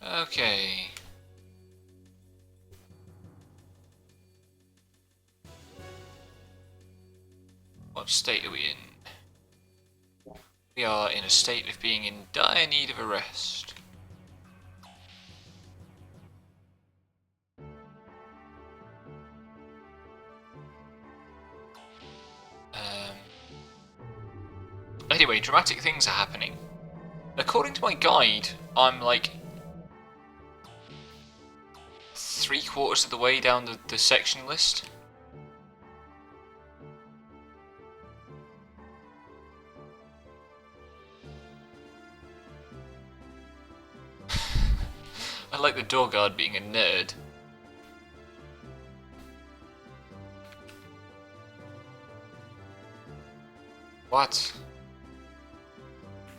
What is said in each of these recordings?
Okay. What state are we in? We are in a state of being in dire need of a rest. Anyway, dramatic things are happening. According to my guide, I'm like 3/4 of the way down the section list. I like the door guard being a nerd. What?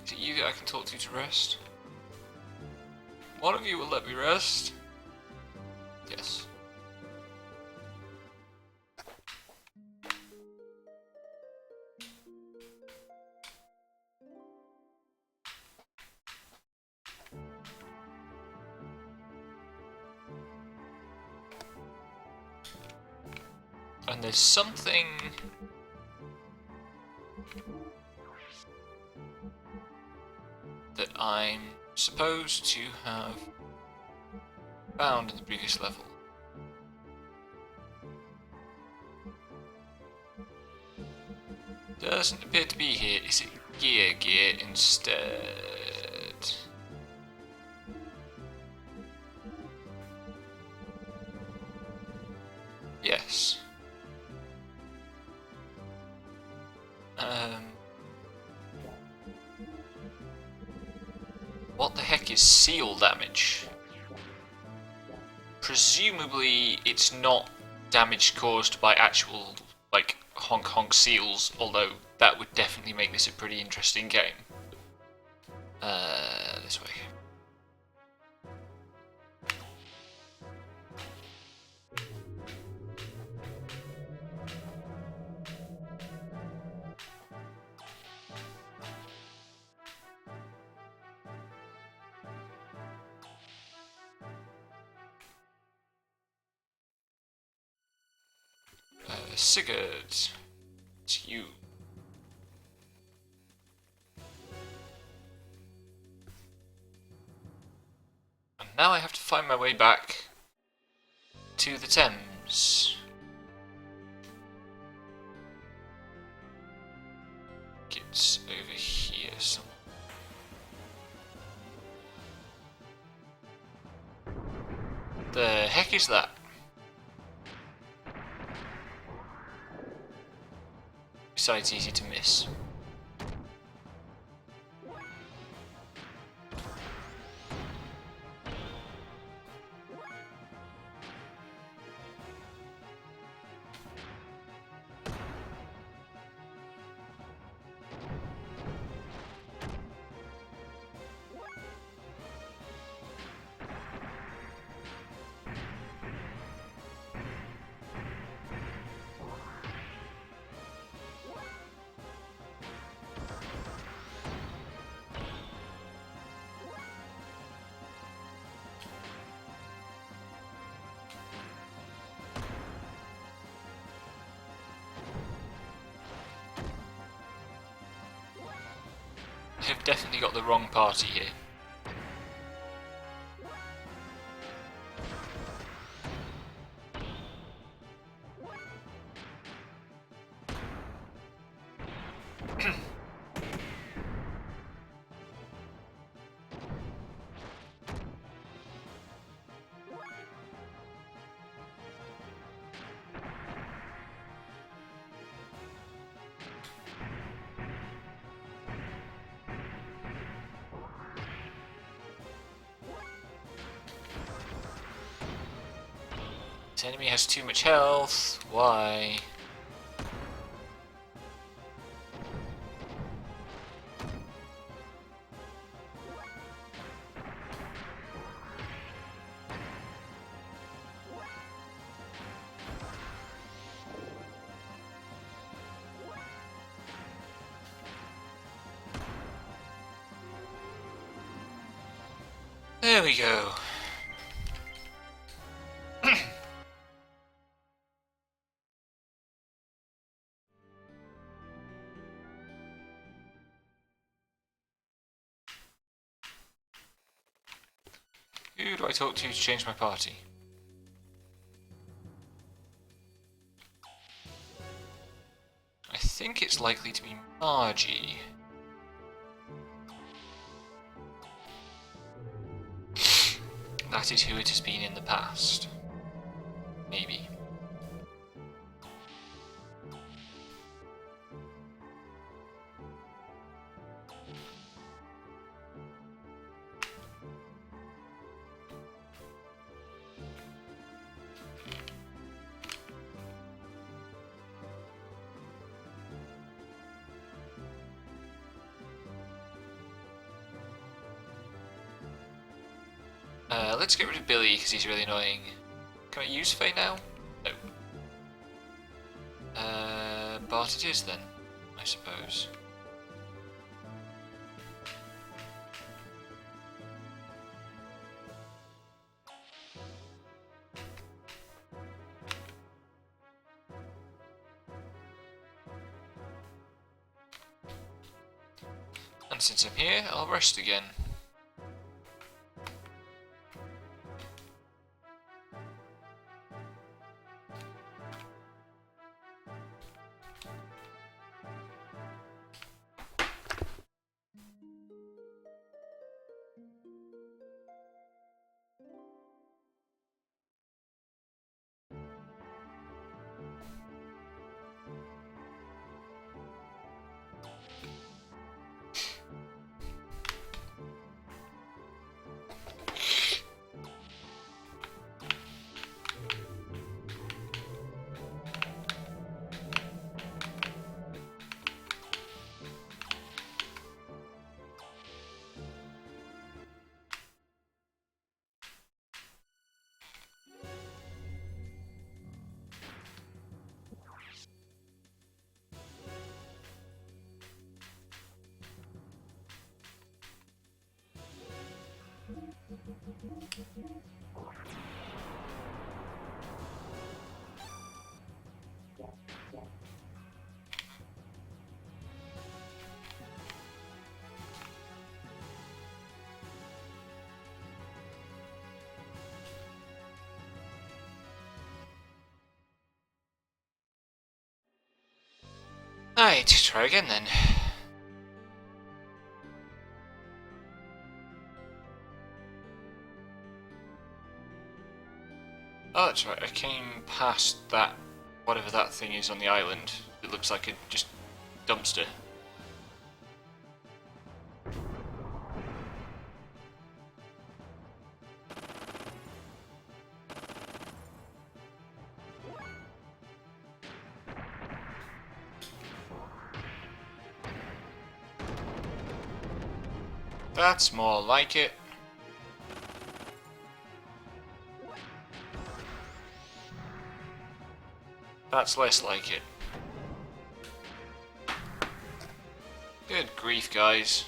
Is it you that I can talk to rest? One of you will let me rest? Yes. And there's something that I'm supposed to have found in the previous level. Doesn't appear to be here. Is it gear instead? Yes. What the heck is seal damage? Presumably it's not damage caused by actual, like, honk seals, although that would definitely make this a pretty interesting game. This way. Sigurd, it's you. And now I have to find my way back to the Thames. It's over here somewhere. The heck is that? Besides, easy to miss. I've definitely got the wrong party here. This enemy has too much health. Why? There we go. Who do I talk to change my party? I think it's likely to be Margie. That is who it has been in the past. Maybe. Let's get rid of Billy because he's really annoying. Can I use Faye now? No. Bart it is then, I suppose. And since I'm here, I'll rest again. Alright, try again then. Oh, that's right, I came past that, whatever that thing is on the island. It looks like a just dumpster. That's more like it. That's less like it. Good grief, guys.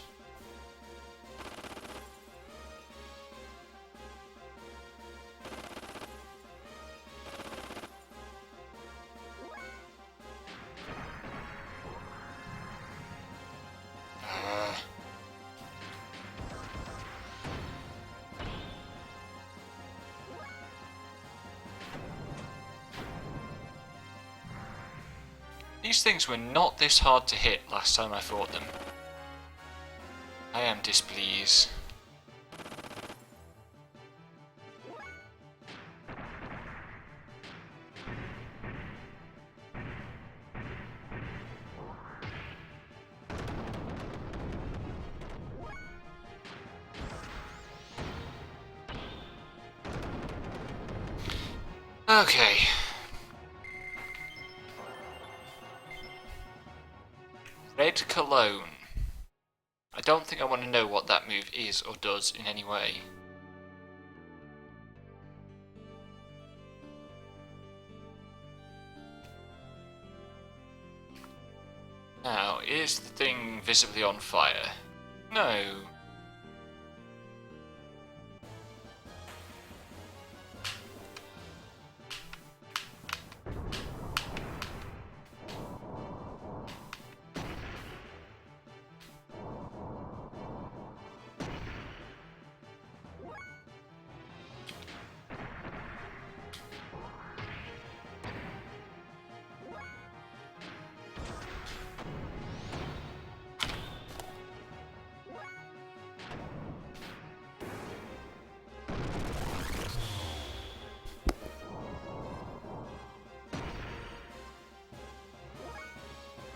These things were not this hard to hit last time I fought them. I am displeased. Okay. Red Cologne. I don't think I want to know what that move is or does in any way. Now, is the thing visibly on fire? No.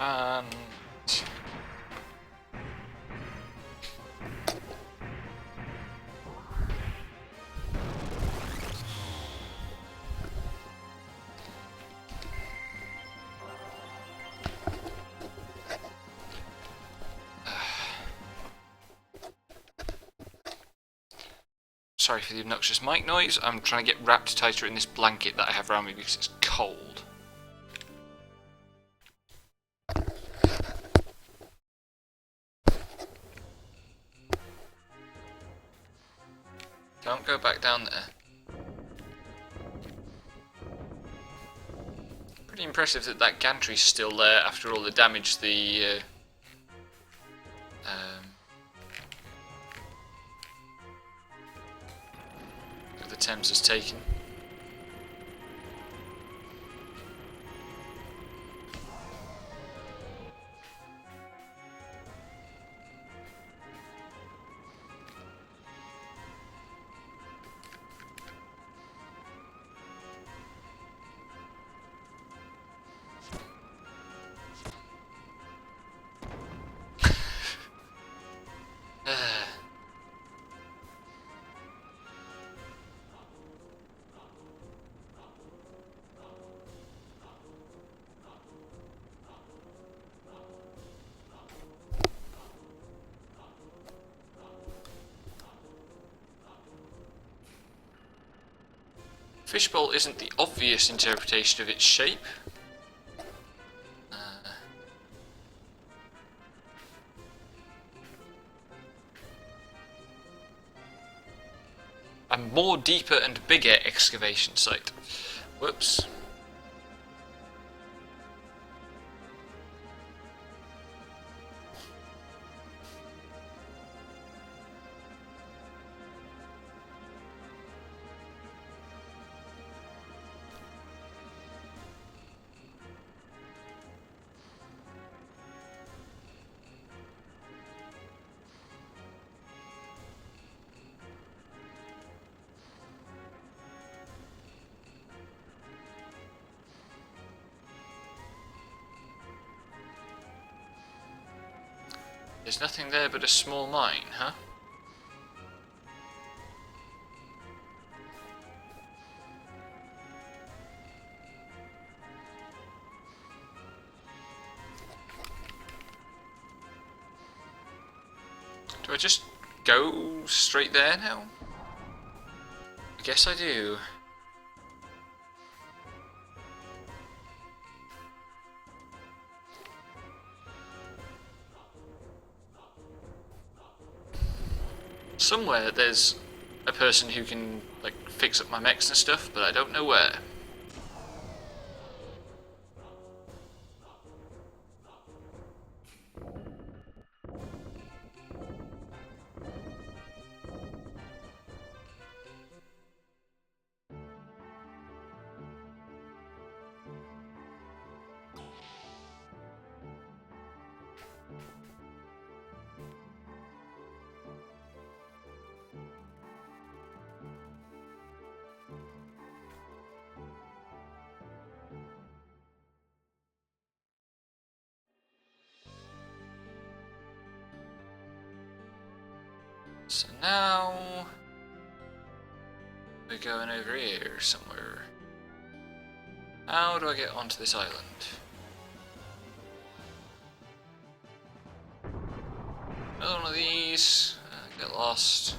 And sorry for the obnoxious mic noise. I'm trying to get wrapped tighter in this blanket that I have around me because it's cold. Don't go back down there. Pretty impressive that that gantry's still there after all the damage the Thames has taken. Fishbowl isn't the obvious interpretation of its shape. A more deeper and bigger excavation site. Whoops. There's nothing there but a small mine, huh? Do I just go straight there now? I guess I do. Somewhere there's a person who can like fix up my mechs and stuff, but I don't know where. So now we're going over here somewhere. How do I get onto this island? Another one of these. Get lost.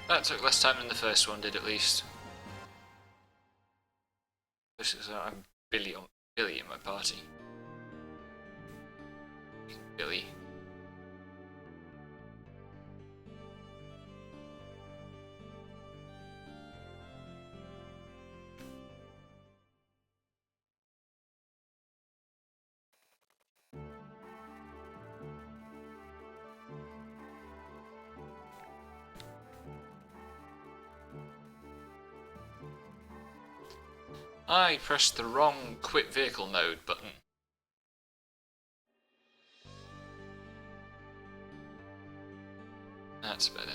That took less time than the first one did, at least. I'm Billy in my party. Billy. I pressed the wrong quit vehicle mode button. That's better.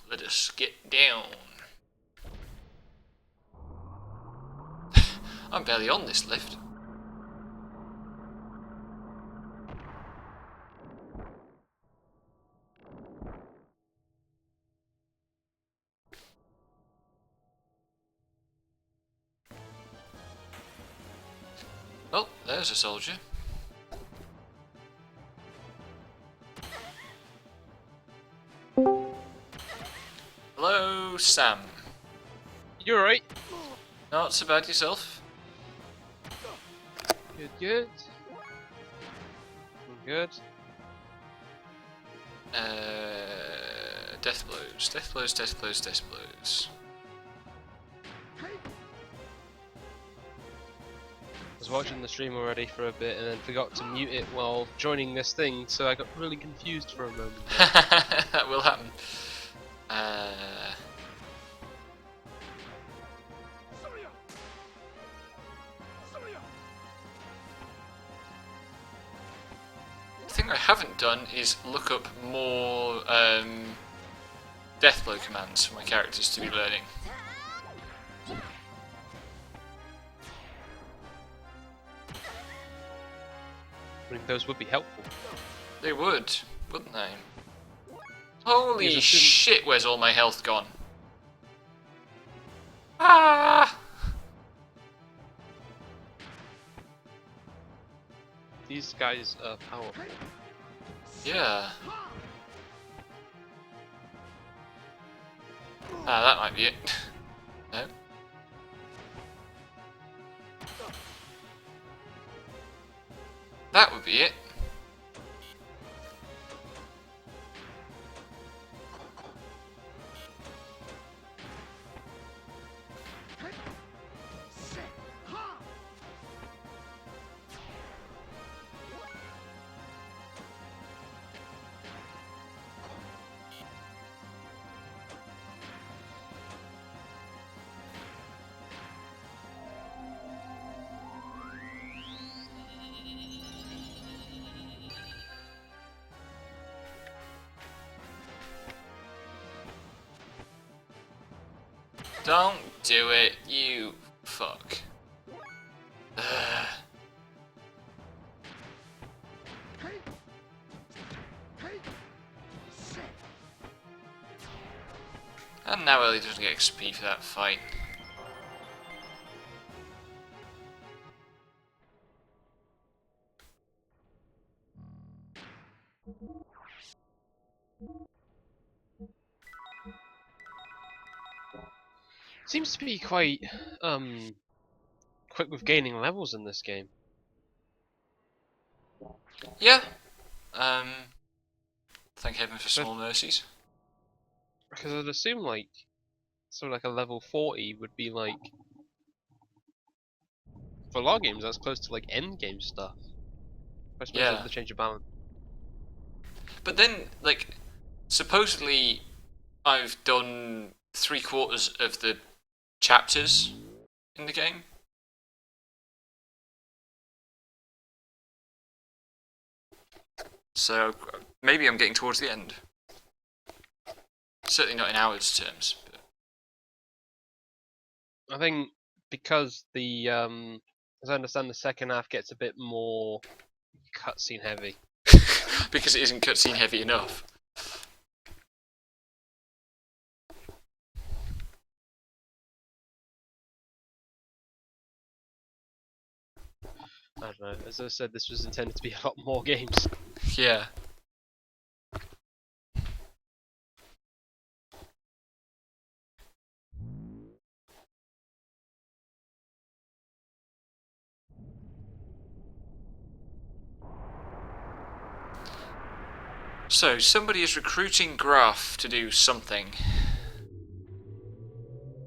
Let us get down. I'm barely on this lift. Oh, there's a soldier. Hello, Sam. You alright? Not so bad yourself? Good, good. Good. Death blows, death blows, death blows, death blows. I was watching the stream already for a bit and then forgot to mute it while joining this thing, so I got really confused for a moment. That will happen. The thing I haven't done is look up more deathblow commands for my characters to be learning. I mean, those would be helpful. They would, wouldn't they? Holy shit, where's all my health gone? Ah! These guys are powerful. Yeah. Ah, that might be it. No. That would be it. Don't do it, you fuck. Ugh. And now Ellie doesn't get XP for that fight. Seems to be quite quick with gaining levels in this game. Yeah. Thank heaven for small mercies. Because I'd assume like something like a level 40 would be like, for a lot of games that's close to like end game stuff. I suppose Yeah. there's the change of balance. But then, like, supposedly I've done 3/4 of the chapters in the game. So maybe I'm getting towards the end. Certainly not in hours terms. But... I think because the as I understand, the second half gets a bit more cutscene heavy. because it isn't cutscene heavy enough. don't know. As I said, this was intended to be a lot more games. Yeah. So, somebody is recruiting Graph to do something.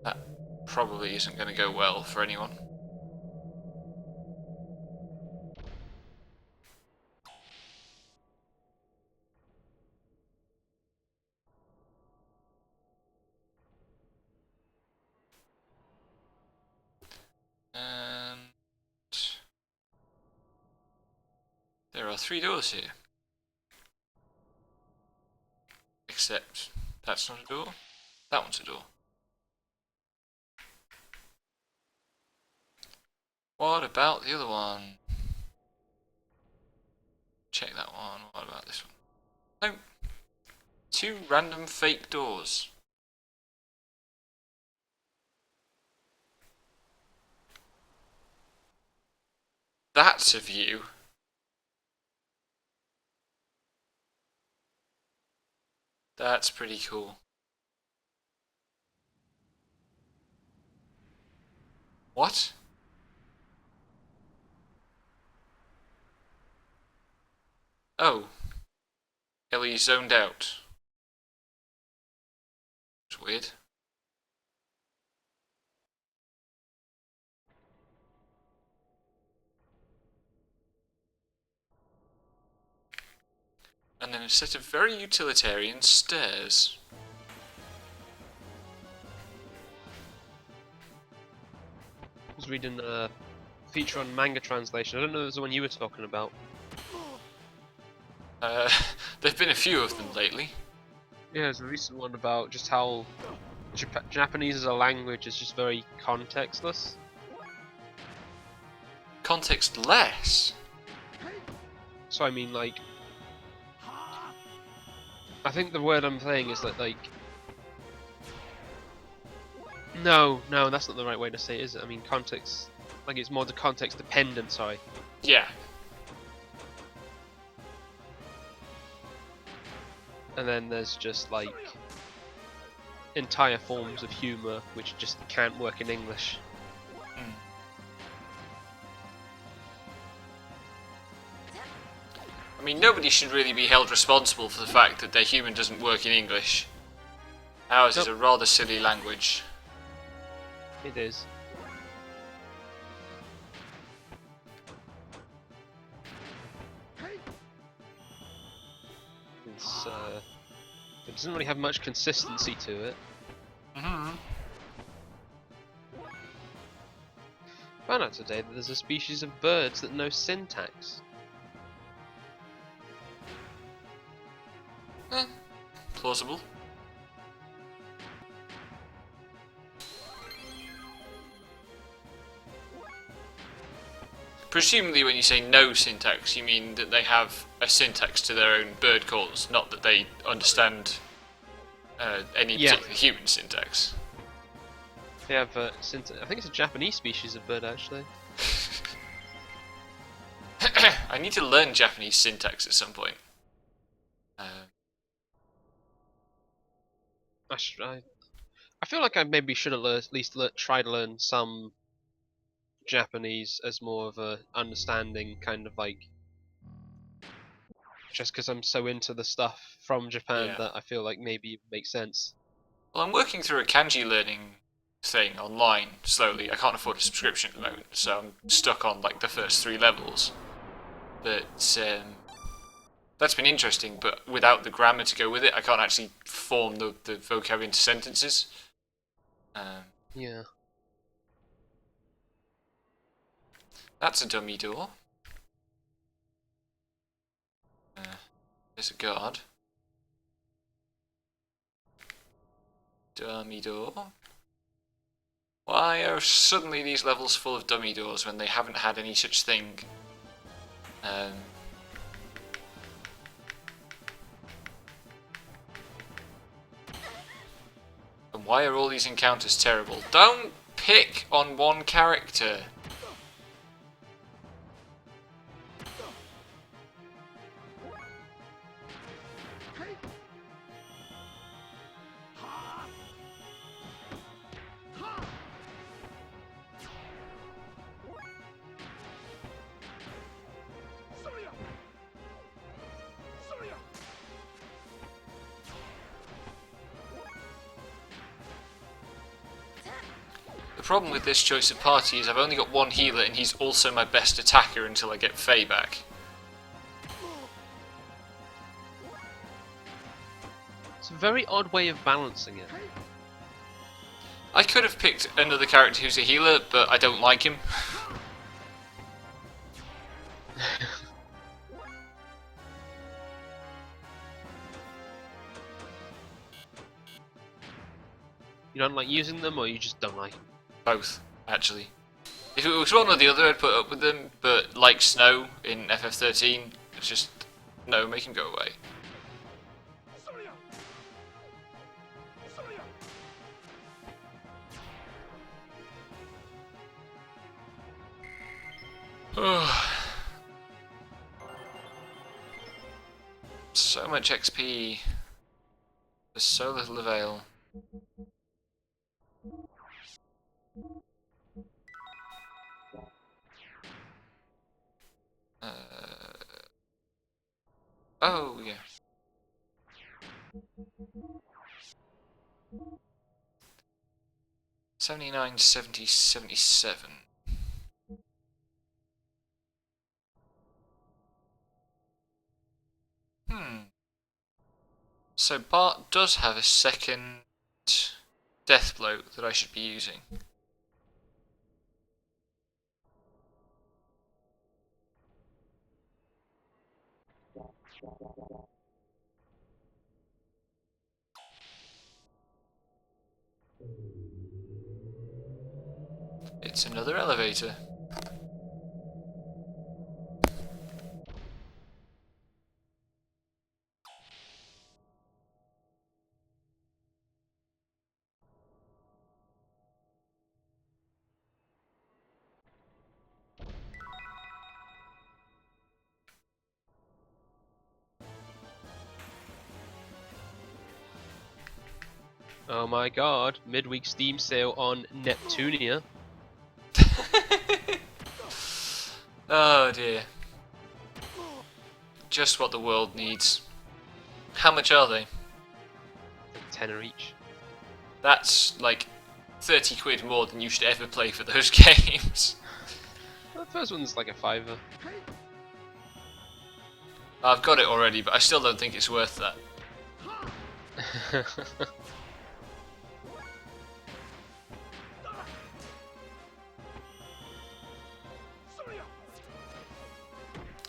That probably isn't going to go well for anyone. And there are 3 doors here. Except that's not a door. That one's a door. What about the other one? Check that one. What about this one? No. 2 random fake doors. That's a view. That's pretty cool. What? Oh. Ellie zoned out. It's weird. And then a set of very utilitarian stairs. I was reading a feature on manga translation. I don't know if it was the one you were talking about. There've been a few of them lately. Yeah, there's a recent one about just how Japanese as a language is just very contextless. Context-less? So I mean, like, I think the word I'm saying is that, like, no, that's not the right way to say it, is it? I mean, context, like, it's more the context dependent. Sorry. Yeah. And then there's just like entire forms of humour which just can't work in English. Mm. I mean, nobody should really be held responsible for the fact that their human doesn't work in English. Ours is a rather silly language. It is. It doesn't really have much consistency to it. Mm-hmm. Found out today that there's a species of birds that know syntax. Plausible. Presumably when you say no syntax, you mean that they have a syntax to their own bird calls, not that they understand any particular human syntax. They have syntax. I think it's a Japanese species of bird, actually. I need to learn Japanese syntax at some point. I feel like I maybe should have at least try to learn some Japanese as more of a understanding kind of like, just because I'm so into the stuff from Japan that I feel like maybe it makes sense. Well, I'm working through a kanji learning thing online slowly. I can't afford a subscription at the moment, so I'm stuck on like the first 3 levels. But that's been interesting, but without the grammar to go with it, I can't actually form the vocabulary into sentences. Yeah. That's a dummy door. There's a guard. Dummy door. Why are suddenly these levels full of dummy doors when they haven't had any such thing? And why are all these encounters terrible? Don't pick on one character. The problem with this choice of party is I've only got one healer and he's also my best attacker until I get Faye back. It's a very odd way of balancing it. I could have picked another character who's a healer, but I don't like him. You don't like using them, or you just don't like them? Both, actually. If it was one or the other, I'd put up with them, but like Snow in FF13, it's just, no, make him go away. So much XP for so little avail. Oh, yeah. $79, $70, $77. So Bart does have a second death blow that I should be using. It's another elevator. Oh my god, midweek Steam sale on Neptunia. Oh dear. Just what the world needs. How much are they? Tenner each. That's like 30 quid more than you should ever play for those games. The first one's like a $5. I've got it already, but I still don't think it's worth that.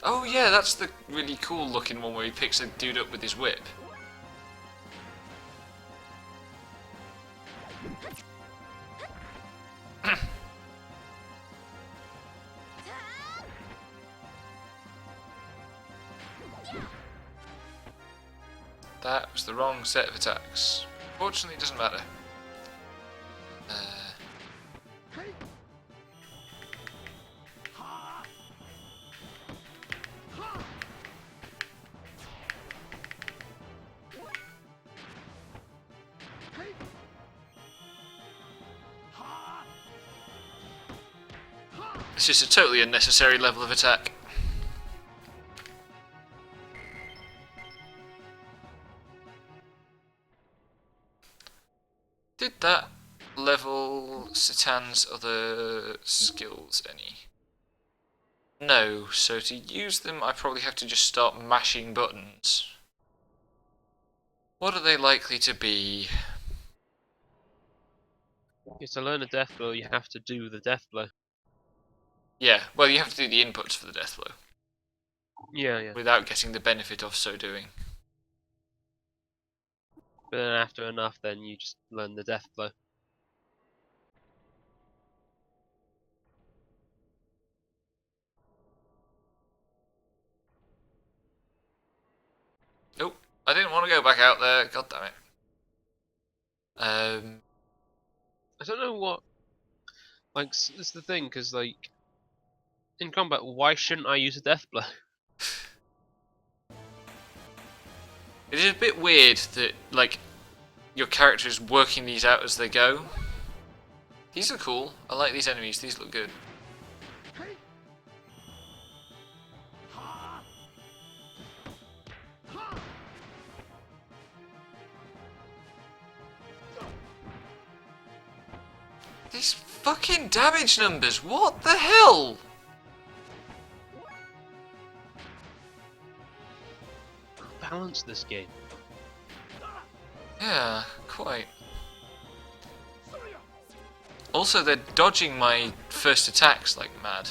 Oh yeah, that's the really cool looking one where he picks a dude up with his whip. That was the wrong set of attacks. Fortunately, it doesn't matter. It's just a totally unnecessary level of attack. Did that level Satan's other skills any? No, so to use them I probably have to just start mashing buttons. What are they likely to be? To learn a death blow, you have to do the death blow. Yeah, well you have to do the inputs for the death blow. Yeah. Without getting the benefit of so doing. But then after enough, then you just learn the death blow. Nope, I didn't want to go back out there, god damn it. I don't know what... Like, it's the thing, because, like... In combat, why shouldn't I use a death blow? It is a bit weird that, like, your character is working these out as they go. These are cool. I like these enemies. These look good. These fucking damage numbers, what the hell? Balance this game. Yeah, quite. Also, they're dodging my first attacks like mad.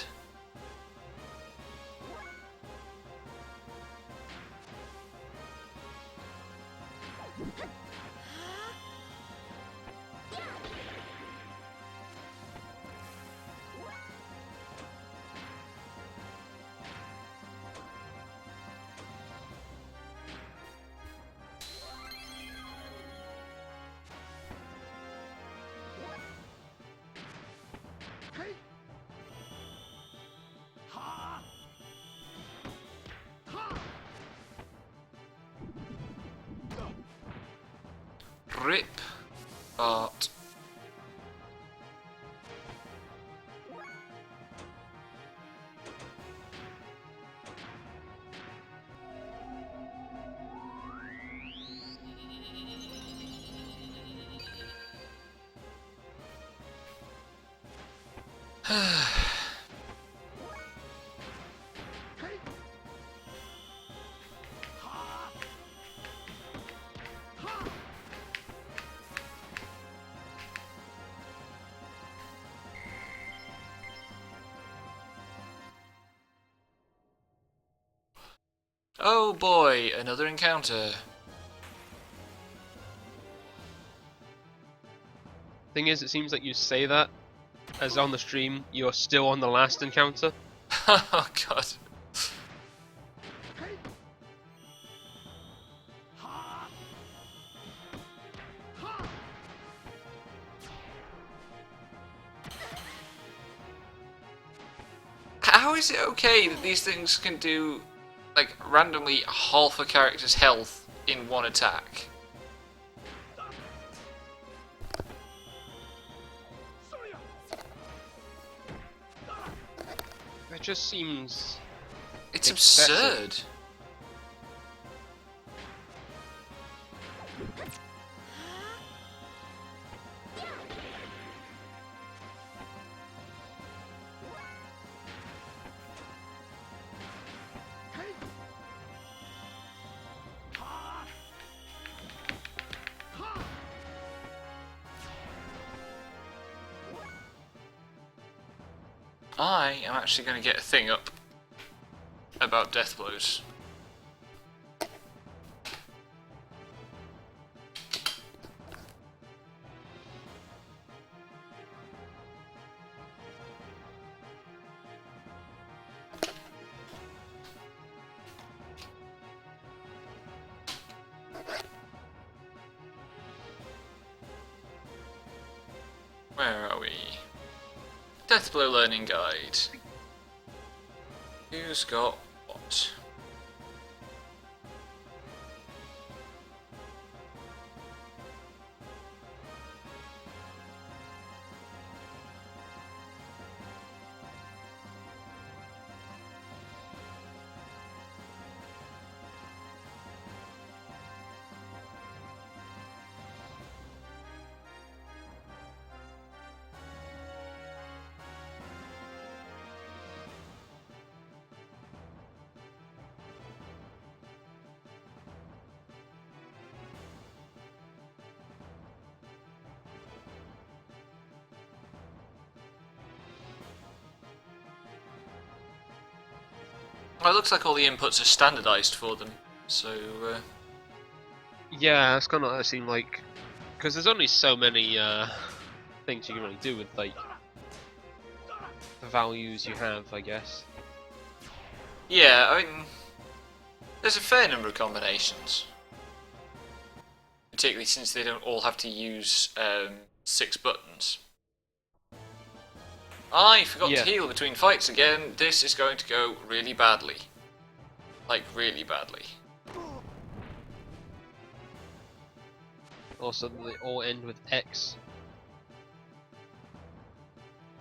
Rip. Art. Oh boy, another encounter. Thing is, it seems like you say that, as on the stream, you're still on the last encounter. Oh god. How is it okay that these things can do, like, randomly half a character's health in one attack? It just seems... It's excessive. absurd. I am actually going to get a thing up about death blows. Where are we? Deathblow Learning Guide. Who's got what? Well, it looks like all the inputs are standardized for them, so Yeah, it's kind of what it seemed like, because there's only so many things you can really do with like the values you have, I guess. yeah, I mean, there's a fair number of combinations. Particularly since they don't all have to use 6 buttons. I forgot Yeah. to heal between fights again. This is going to go really badly. Like, really badly. Also, they all end with X.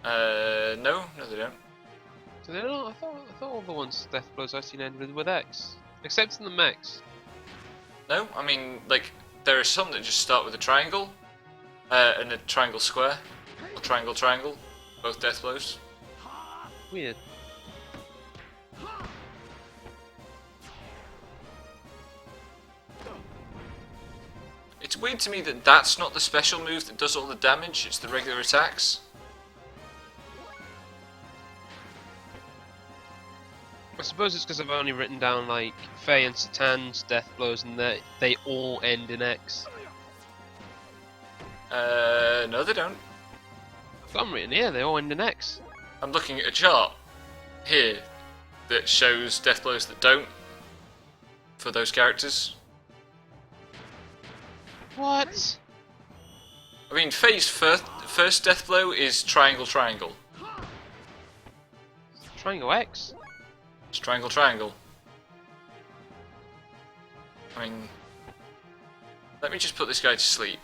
No, they don't. So they don't. I thought all the ones death blows I've seen ended with X, except in the mechs. No, I mean, like, there are some that just start with a triangle, and a triangle square. triangle, triangle, triangle. Both death blows. Weird. It's weird to me that that's not the special move that does all the damage, it's the regular attacks. I suppose it's because I've only written down like Faye and Satan's death blows and they all end in X. No they don't. I've got them written here, they all end in X. I'm looking at a chart here that shows death blows that don't for those characters. What? I mean, Faye's first death blow is triangle, triangle. Triangle X? It's triangle, triangle. I mean, let me just put this guy to sleep.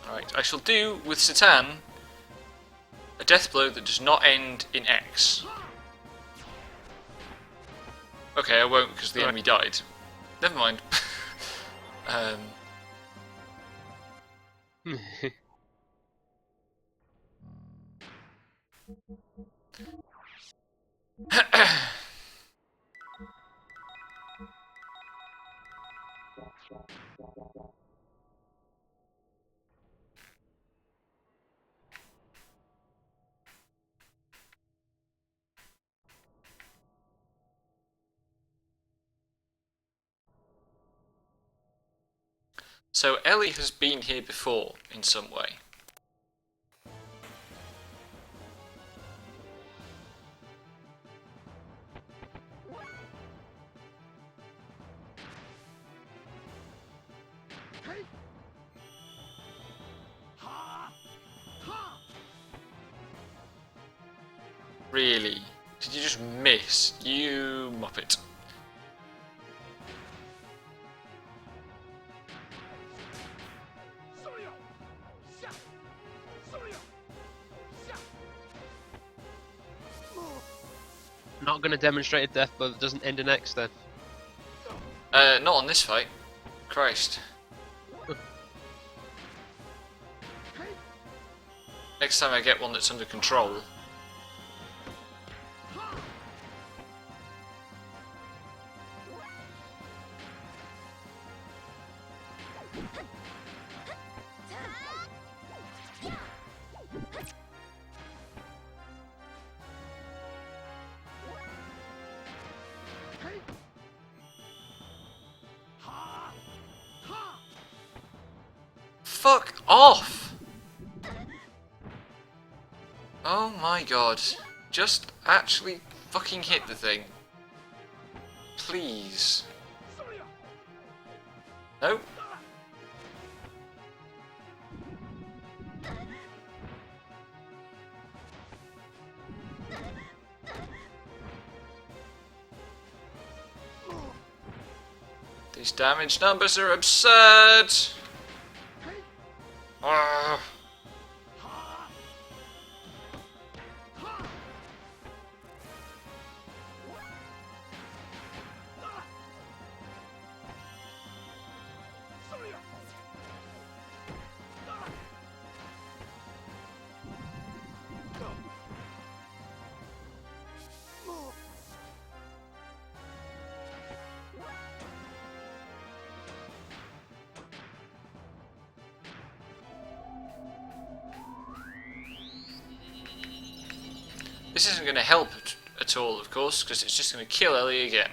Alright, I shall do with Satan a death blow that does not end in X. Okay, I won't because the enemy died. Never mind. So Ellie has been here before in some way. Really? Did you just miss? You muppet. Not gonna demonstrate a death blow that doesn't end in X then. Not on this fight. Christ. Next time I get one that's under control. Fuck off! Oh my god. Just actually fucking hit the thing. Please. No? These damage numbers are absurd! Ah. This isn't going to help at all, of course, because it's just going to kill Ellie again.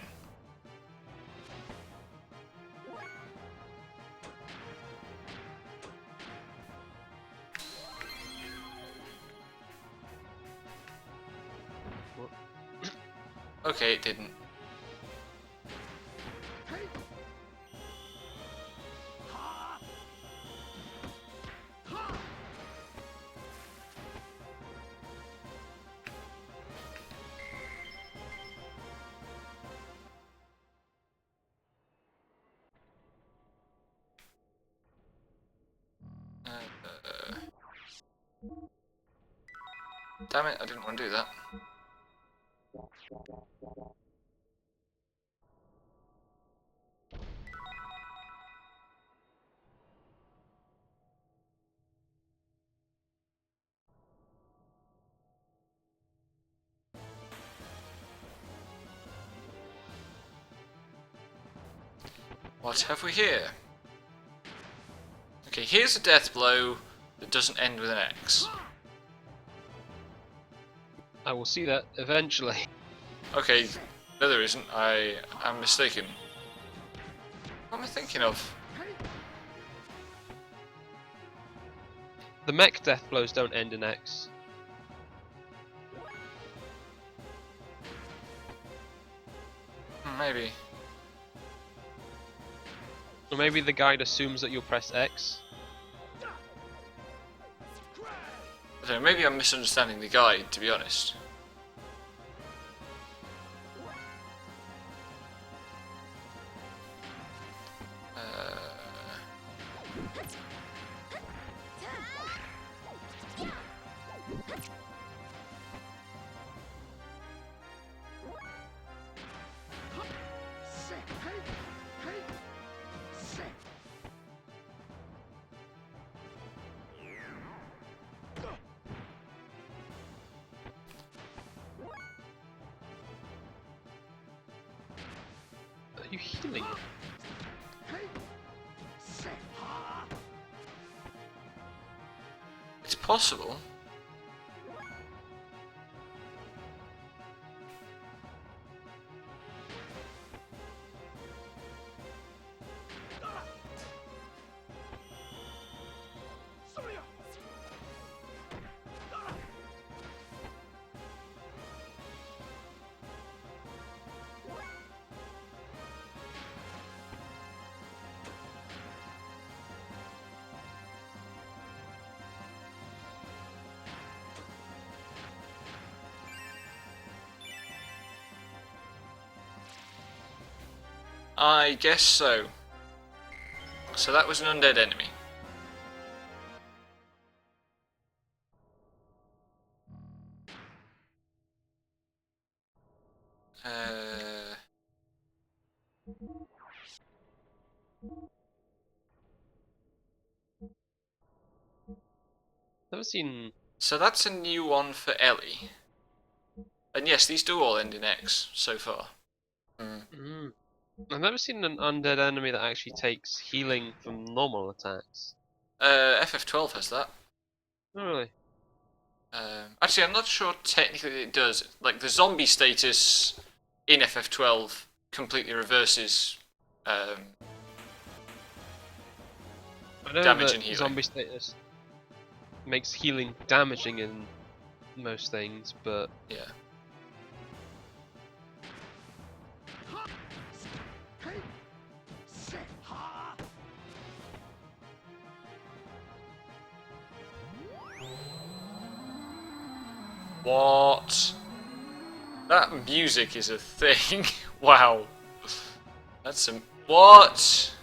Okay, it didn't. Damn it, I didn't want to do that. What have we here? Okay, here's a death blow that doesn't end with an X. I will see that eventually. Okay, no there isn't. I am mistaken. What am I thinking of? The mech death blows don't end in X. Maybe. Or maybe the guide assumes that you'll press X. I don't know, maybe I'm misunderstanding the guide, to be honest. Are you healing? It's possible. I guess so. So that was an undead enemy. Never seen. So that's a new one for Ellie. And yes, these do all end in X so far. I've never seen an undead enemy that actually takes healing from normal attacks. FF12 has that. Oh, really? Actually, I'm not sure technically it does. Like, the zombie status in FF12 completely reverses I know damage that and healing. zombie status makes healing damaging in most things, but Yeah. What? That music is a thing. Wow. That's some. What?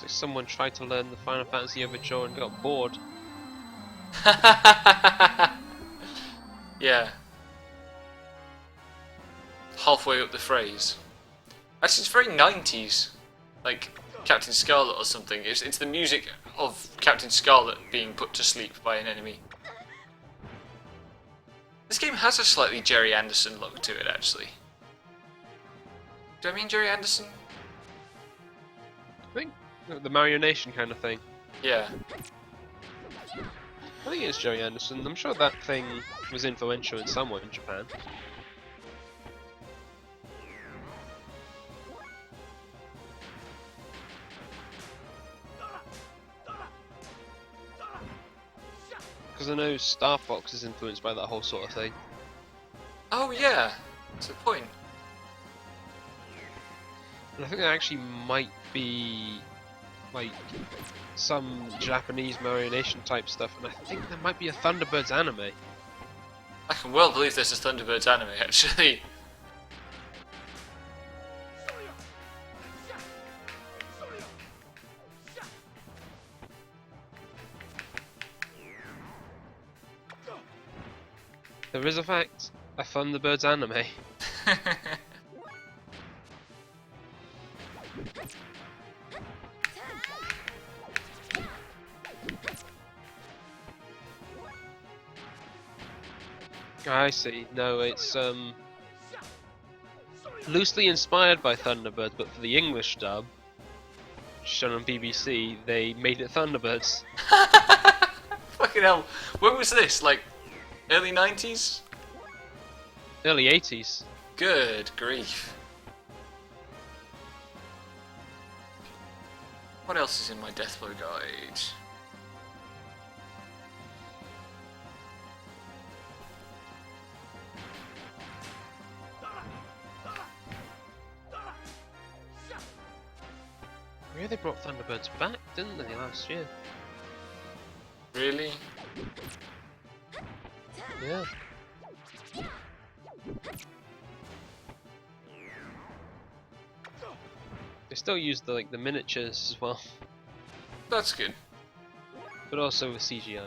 it's like someone tried to learn the Final Fantasy Overture and got bored. Yeah. Halfway up the phrase. Actually, it's very 90s. Like Captain Scarlet or something. It's the music of Captain Scarlet being put to sleep by an enemy. This game has a slightly Jerry Anderson look to it, actually. Do I mean Jerry Anderson? I think the marionation kind of thing. Yeah. I think it's Joey Anderson. I'm sure that thing was influential in some way in Japan. Because I know Star Fox is influenced by that whole sort of thing. Oh yeah, that's the point. I think there actually might be like some Japanese marionation type stuff, and I think there might be a Thunderbirds anime. I can well believe there's a Thunderbirds anime, actually. There is a fact, a Thunderbirds anime. I see. No, it's loosely inspired by Thunderbirds, but for the English dub, shown on BBC, they made it Thunderbirds. Fucking hell. When was this? Like, early 90s? Early 80s. Good grief. What else is in my Deathblow guide? Yeah, they brought Thunderbirds back, didn't they, last year? Really? Yeah. They still use the miniatures as well, That's good. but also with CGI.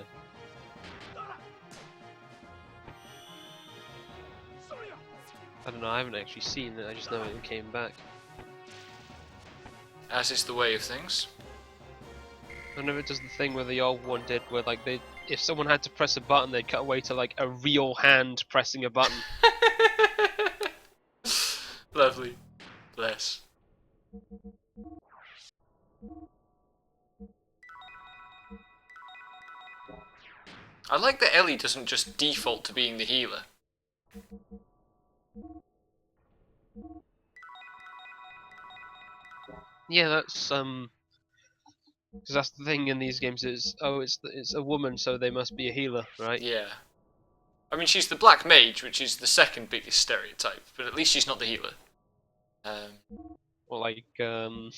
I don't know, I haven't actually seen it, I just know it came back. As is the way of things. I wonder if it does the thing where the old one did, where like if someone had to press a button, they'd cut away to like a real hand pressing a button. Lovely. Bless. I like that Ellie doesn't just default to being the healer. Yeah, that's because that's the thing in these games is, oh, it's a woman, so they must be a healer, right? Yeah. I mean, she's the Black Mage, which is the second biggest stereotype, but at least she's not the healer. Or like Tifa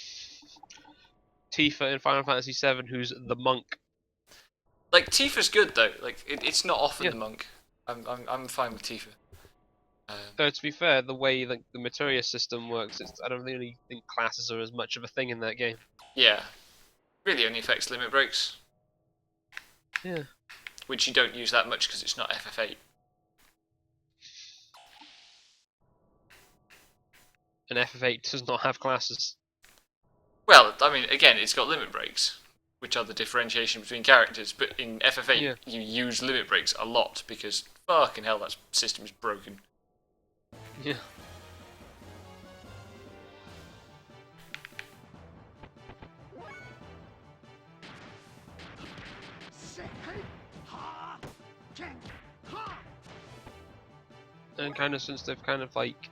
in Final Fantasy VII, who's the monk. Like, Tifa's good, though. Like, it's not often Yeah. the monk. I'm fine with Tifa. Though to be fair, the way like the materia system works, I don't really think classes are as much of a thing in that game. Yeah. Really only affects limit breaks. Yeah. Which you don't use that much because it's not FF8. And FF8 does not have classes. Well, I mean, again, it's got limit breaks, which are the differentiation between characters, but in FF8 Yeah. you use limit breaks a lot because fucking hell, that system is broken. Yeah. And kind of since they've kind of like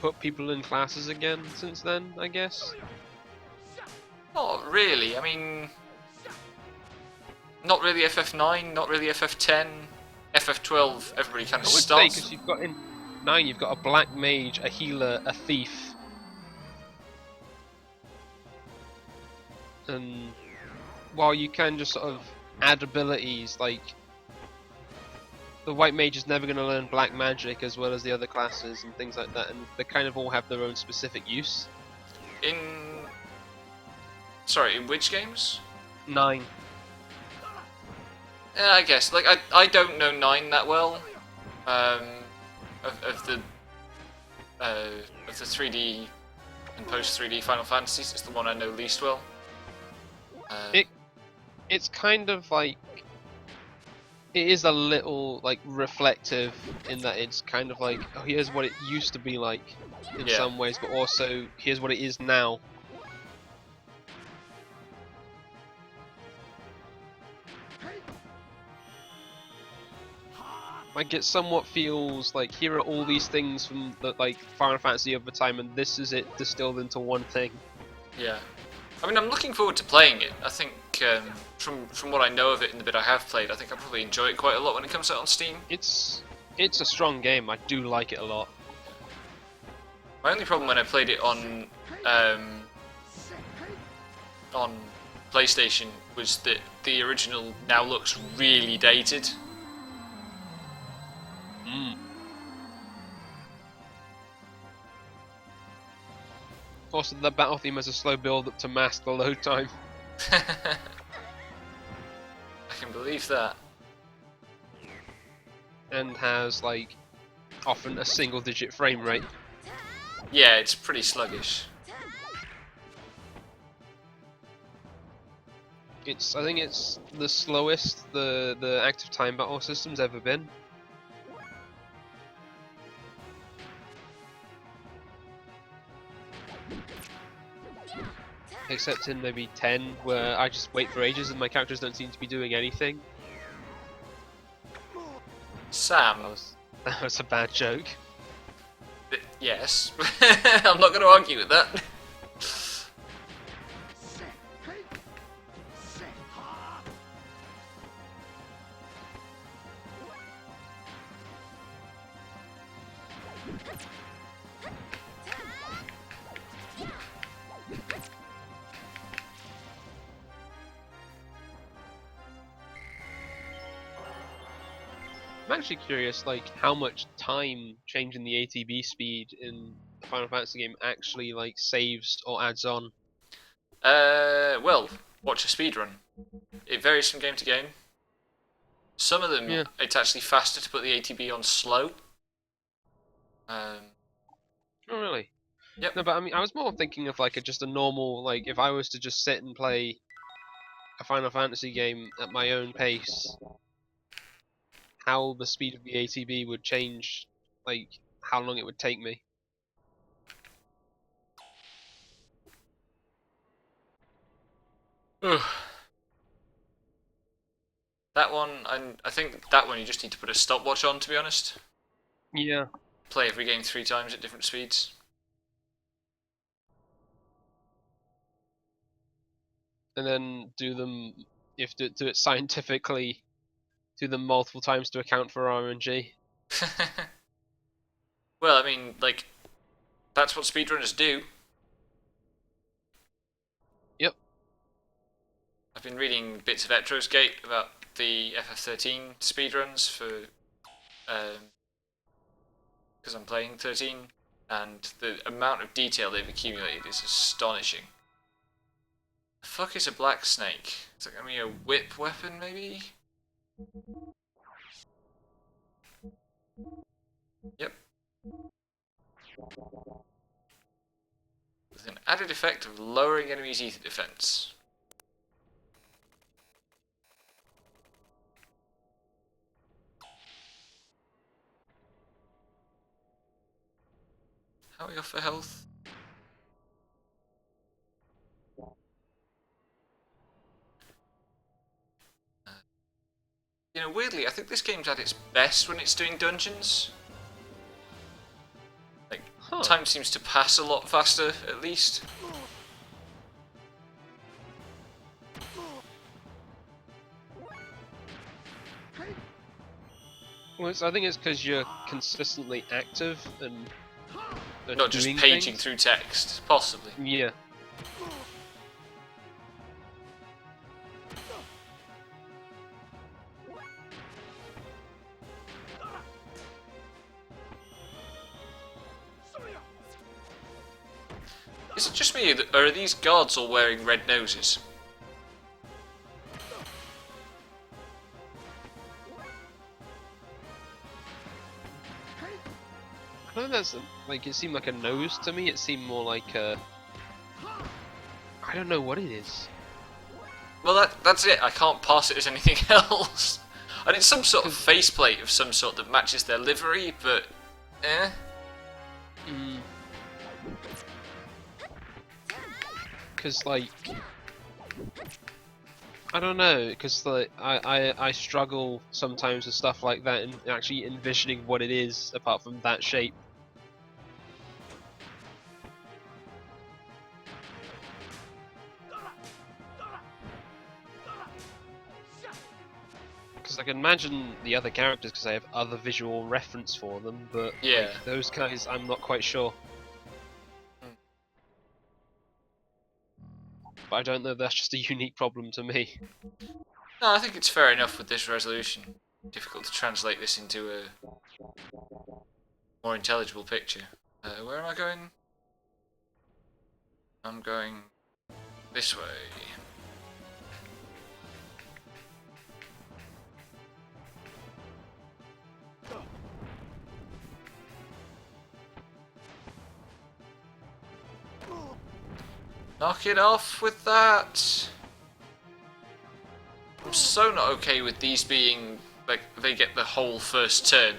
put people in classes again since then, I guess. Not really, I mean... Not really FF9, not really FF10, FF12, everybody kind I of would say starts... because you've got in 9, you've got a black mage, a healer, a thief, and while you can just sort of add abilities, like the white mage is never going to learn black magic as well as the other classes and things like that, and they kind of all have their own specific use. In... Sorry, in which games? 9. Yeah, I guess. Like, I don't know 9 that well. Of the 3D and post 3D Final Fantasies, it's the one I know least well. It's kind of like, it is a little like reflective in that it's kind of like, oh, here's what it used to be like in Yeah. some ways, but also here's what it is now. Like it somewhat feels like here are all these things from the like Final Fantasy of the time, and this is it distilled into one thing. Yeah. I mean, I'm looking forward to playing it. I think, from what I know of it and the bit I have played, I think I'll probably enjoy it quite a lot when it comes out on Steam. It's a strong game. I do like it a lot. My only problem when I played it on PlayStation was that the original now looks really dated. Also, the battle theme has a slow build up to mask the load time. I can believe that. And has, like, often a single digit frame rate. Yeah, it's pretty sluggish. I think it's the slowest the active time battle system's ever been. Except in maybe 10, where I just wait for ages and my characters don't seem to be doing anything. Sam. That was a bad joke. Yes. I'm not going to argue with that. I'm actually curious, like, how much time changing the ATB speed in a Final Fantasy game actually, like, saves or adds on. Well, watch a speedrun. It varies from game to game. Some of them, Yeah. it's actually faster to put the ATB on slow. Oh, really? Yep. No, but I mean, I was more thinking of, like, just a normal, like, if I was to just sit and play a Final Fantasy game at my own pace, how the speed of the ATB would change, like, how long it would take me. That one, I think that one you just need to put a stopwatch on, to be honest. Yeah. Play every game 3 times at different speeds. And then do them, if do it scientifically, do them multiple times to account for RNG. Well, I mean, like, that's what speedrunners do. Yep. I've been reading bits of Etrosgate about the FF13 speedruns for, because I'm playing 13, and the amount of detail they've accumulated is astonishing. The fuck is a black snake? Is that gonna be a whip weapon, maybe? Yep. With an added effect of lowering enemies' ether defense. How are we off for health? You know, weirdly, I think this game's at its best when it's doing dungeons. Like, time seems to pass a lot faster, at least. Well, I think it's because you're consistently active and Not just doing paging things. through text, possibly. Yeah. Is it just me, or are these guards all wearing red noses? I don't know, that's like, it seemed like a nose to me. It seemed more like a, I don't know what it is. Well, that's it. I can't pass it as anything else. And it's some sort of faceplate of some sort that matches their livery, but eh. Because, like, I don't know, because like I struggle sometimes with stuff like that and actually envisioning what it is apart from that shape. Because I can imagine the other characters because I have other visual reference for them, but Yeah. like, those guys I'm not quite sure. But I don't know if that's just a unique problem to me. No, I think it's fair enough with this resolution. Difficult to translate this into a more intelligible picture. Where am I going? I'm going this way. Knock it off with that! I'm so not okay with these being, like, they get the whole first turn.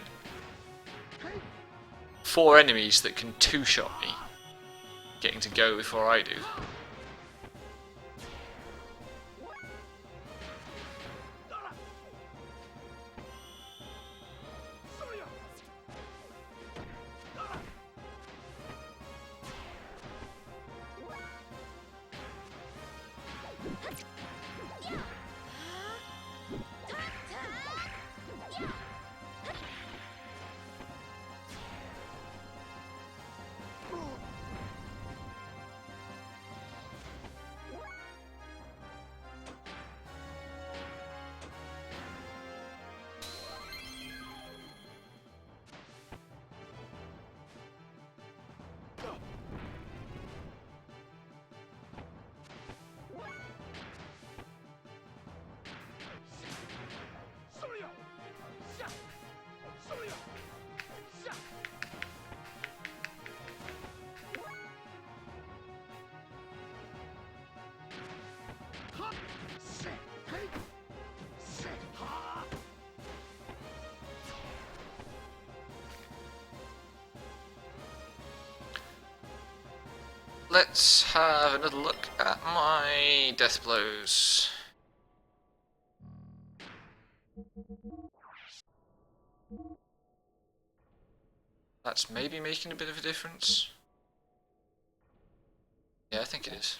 4 enemies that can two-shot me, getting to go before I do. Let's have another look at my death blows. That's maybe making a bit of a difference. Yeah, I think it is.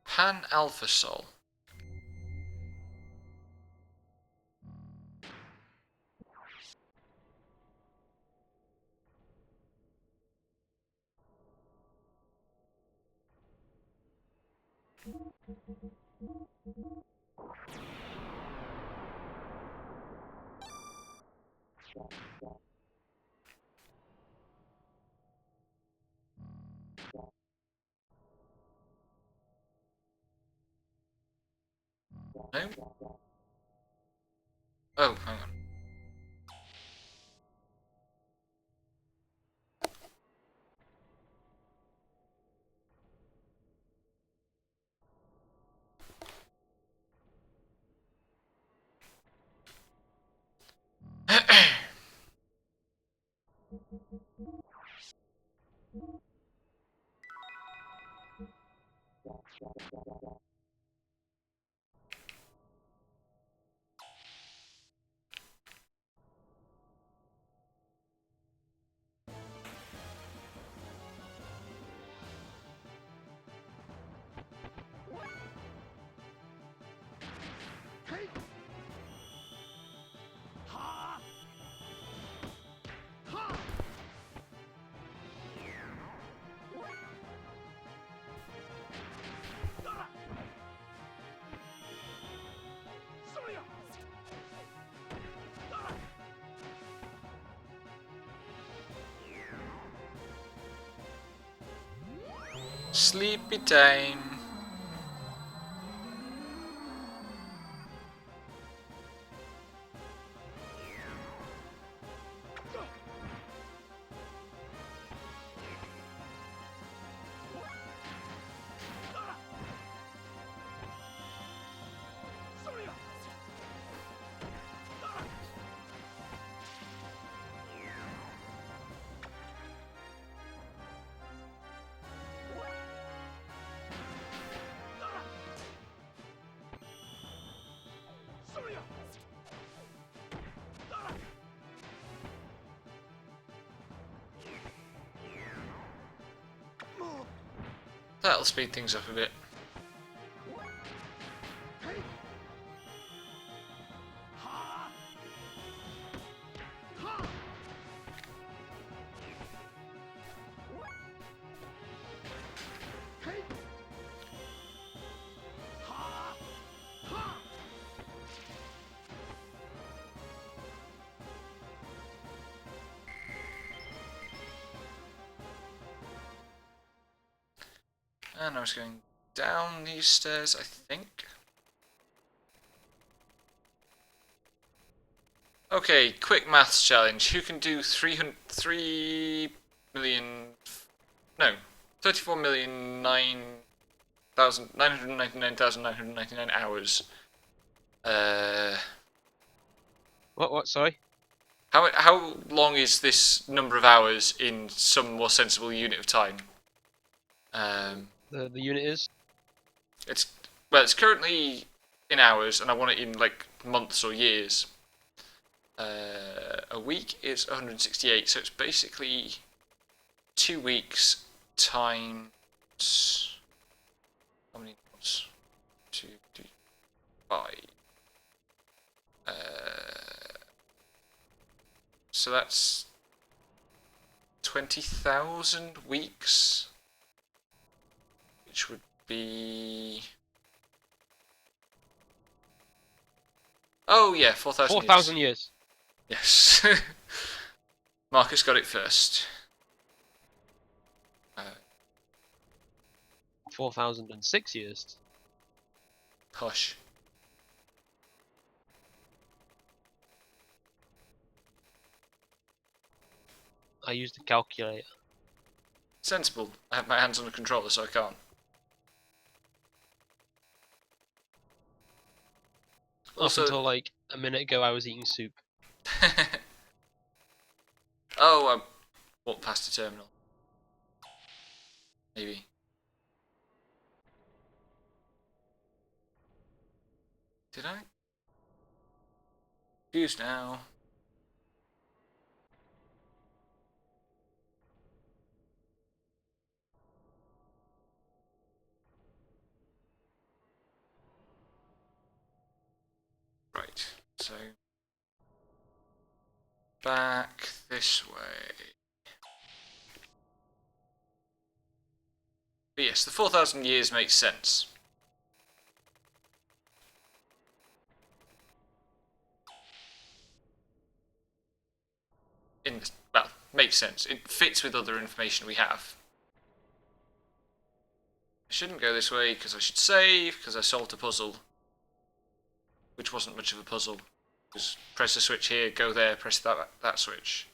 Pan Alpha Sol. No? Oh, hang on. Sleepy time. That'll speed things up a bit. And I was going down these stairs, I think. Okay, quick maths challenge. Who can do 3 million... No, 34,999,999 hours. What? Sorry. How long is this number of hours in some more sensible unit of time? The unit is It's well, it's currently in hours, and I want it in like months or years. A week is 168, so it's basically 2 weeks times how many months? 2, 3, 5. So that's 20,000 weeks, which would be... Oh yeah, 4,000 years. 4,000 years. Yes. Marcus got it first. 4,006 years. Hush. I used a calculator. Sensible. I have my hands on the controller, so I can't. Also, Up until like a minute ago, I was eating soup. oh, I walked past the terminal. Maybe. Did I? Confused now. Right, so back this way. But yes, the 4,000 years makes sense. Well, makes sense. It fits with other information we have. I shouldn't go this way because I should save, because I solved a puzzle. Which wasn't much of a puzzle. Just press a switch here, go there, press that switch.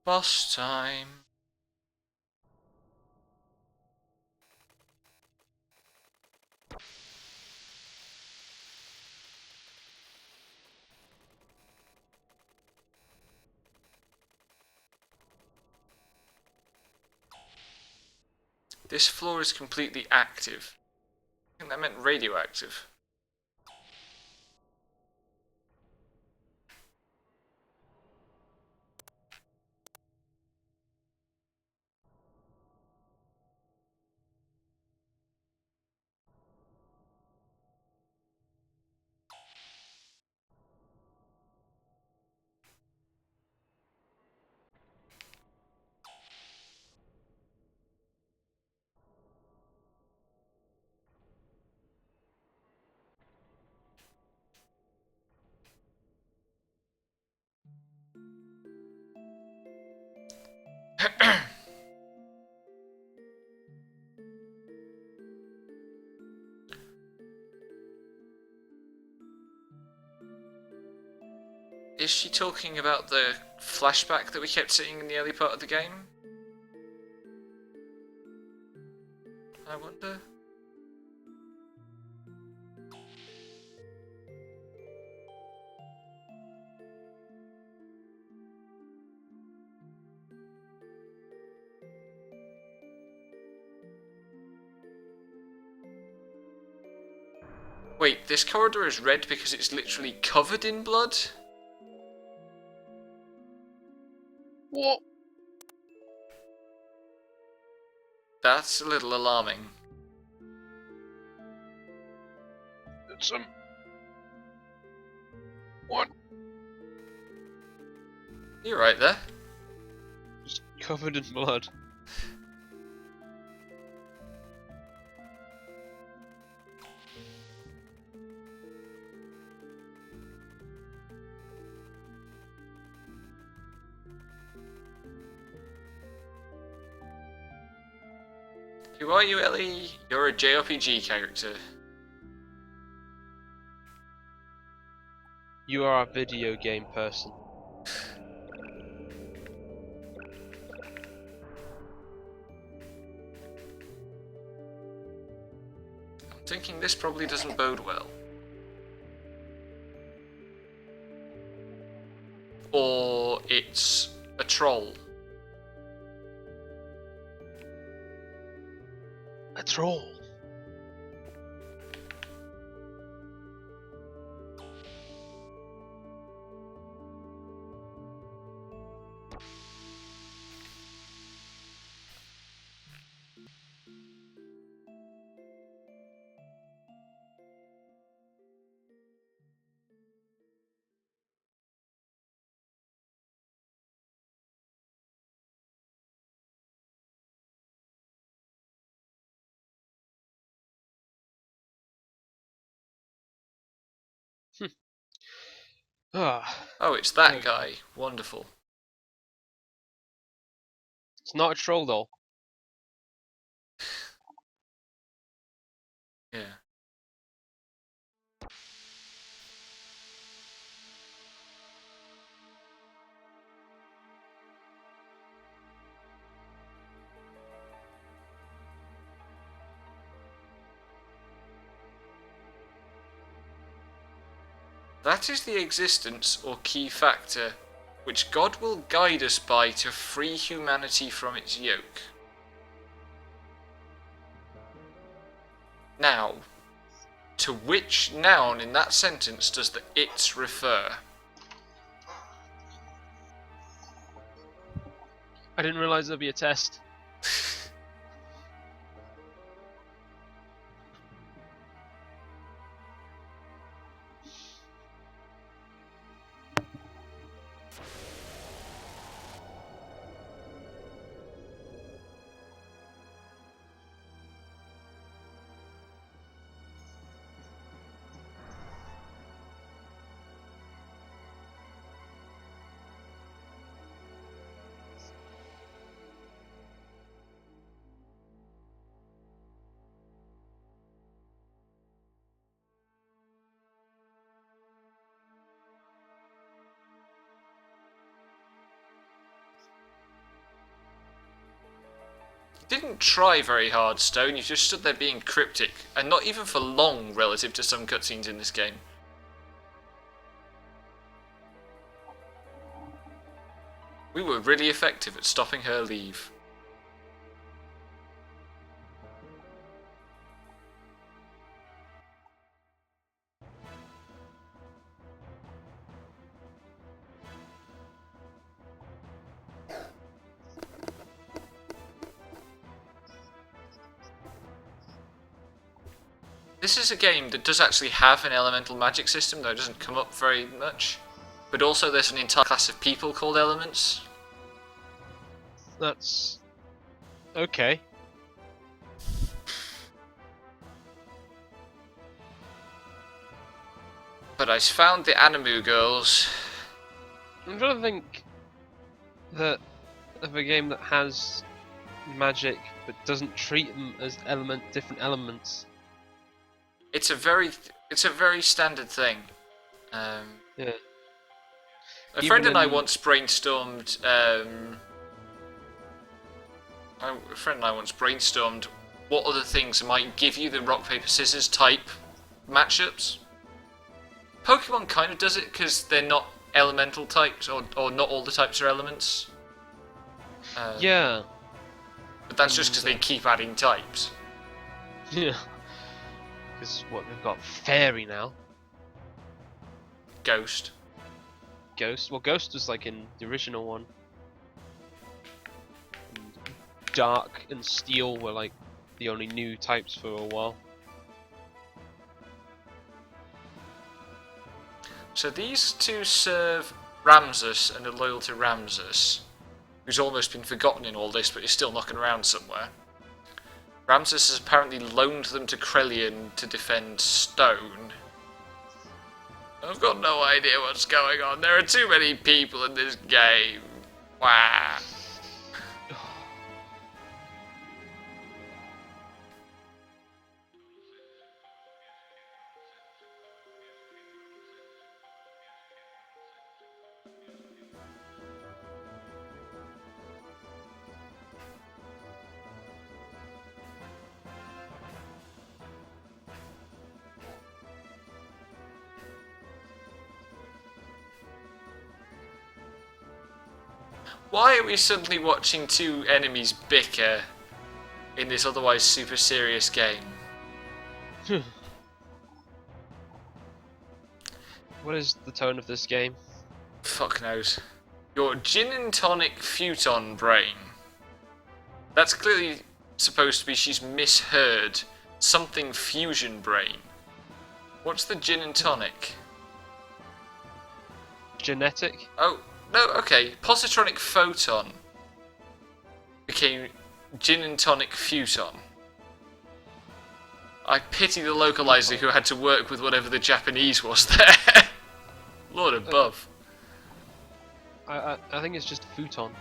Boss time. This floor is completely active. I think that meant radioactive. Is she talking about the flashback that we kept seeing in the early part of the game? I wonder. Wait, this corridor is red because it's literally covered in blood? What? That's a little alarming. It's what? You right there? Just covered in blood. Who are you, Ellie? You're a JRPG character. You are a video game person. I'm thinking this probably doesn't bode well. Or it's a troll. A troll. Ah, Oh, it's that guy. Wonderful. it's not a troll though. Yeah. That is the existence or key factor which God will guide us by to free humanity from its yoke. Now, to which noun in that sentence does the it refer? I didn't realise there'd be a test. Didn't try very hard, Stone. You just stood there being cryptic, and not even for long relative to some cutscenes in this game. We were really effective at stopping her leave. This is a game that does actually have an elemental magic system, though it doesn't come up very much. But also there's an entire class of people called elements. That's okay. But I found the Animu girls. I'm trying to think that of a game that has magic but doesn't treat them as different elements. It's a very standard thing. Yeah. A friend and I in- once brainstormed. What other things might give you the rock paper scissors type matchups. Pokemon kind of does it because they're not elemental types, or not all the types are elements. Yeah. But that's just because they keep adding types. Yeah. Because what they've got fairy now. Ghost. Ghost. Well, Ghost was like in the original one. dark and steel were like the only new types for a while. So these two serve Ramsus and are loyal to Ramsus, who's almost been forgotten in all this, but is still knocking around somewhere. Ramsus has apparently loaned them to Krellian to defend Stone. I've got no idea what's going on. There are too many people in this game. Wow. Why are we suddenly watching two enemies bicker in this otherwise super serious game? What is the tone of this game? Fuck knows. Your gin and tonic futon brain. That's clearly supposed to be she's misheard something fusion brain. What's the gin and tonic? Genetic? Oh, no, okay. Positronic photon became gin and tonic futon. I pity the localizer who had to work with whatever the Japanese was there. Lord above. I think it's just futon.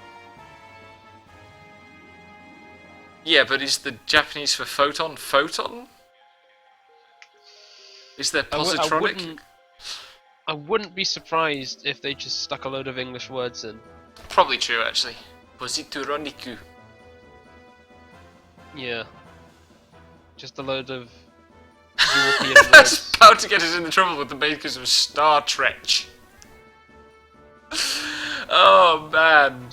Yeah, but is the Japanese for photon photon? Is there positronic? I wouldn't be surprised if they just stuck a load of English words in. Probably true, actually. Positroniku. Yeah. Just a load of European That's words. about to get us into trouble with the makers of Star Trek. Oh man.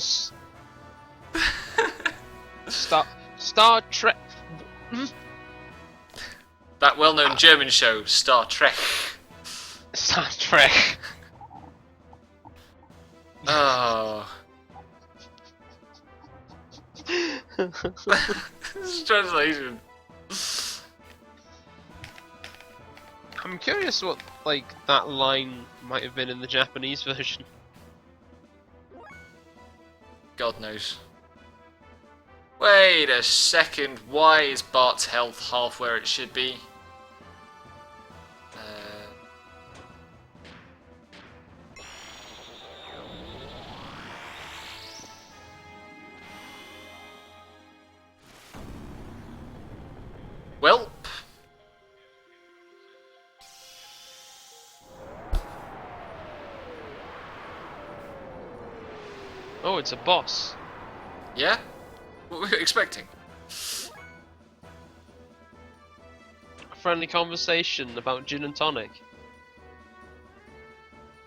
Star Trek. That well-known German show, Star Trek. Star Trek. Oh. This is translation. I'm curious what like that line might have been in the Japanese version. God knows. Wait a second, why is Bart's health half where it should be? Welp. Oh, it's a boss. Yeah? What were you expecting? A friendly conversation about gin and tonic.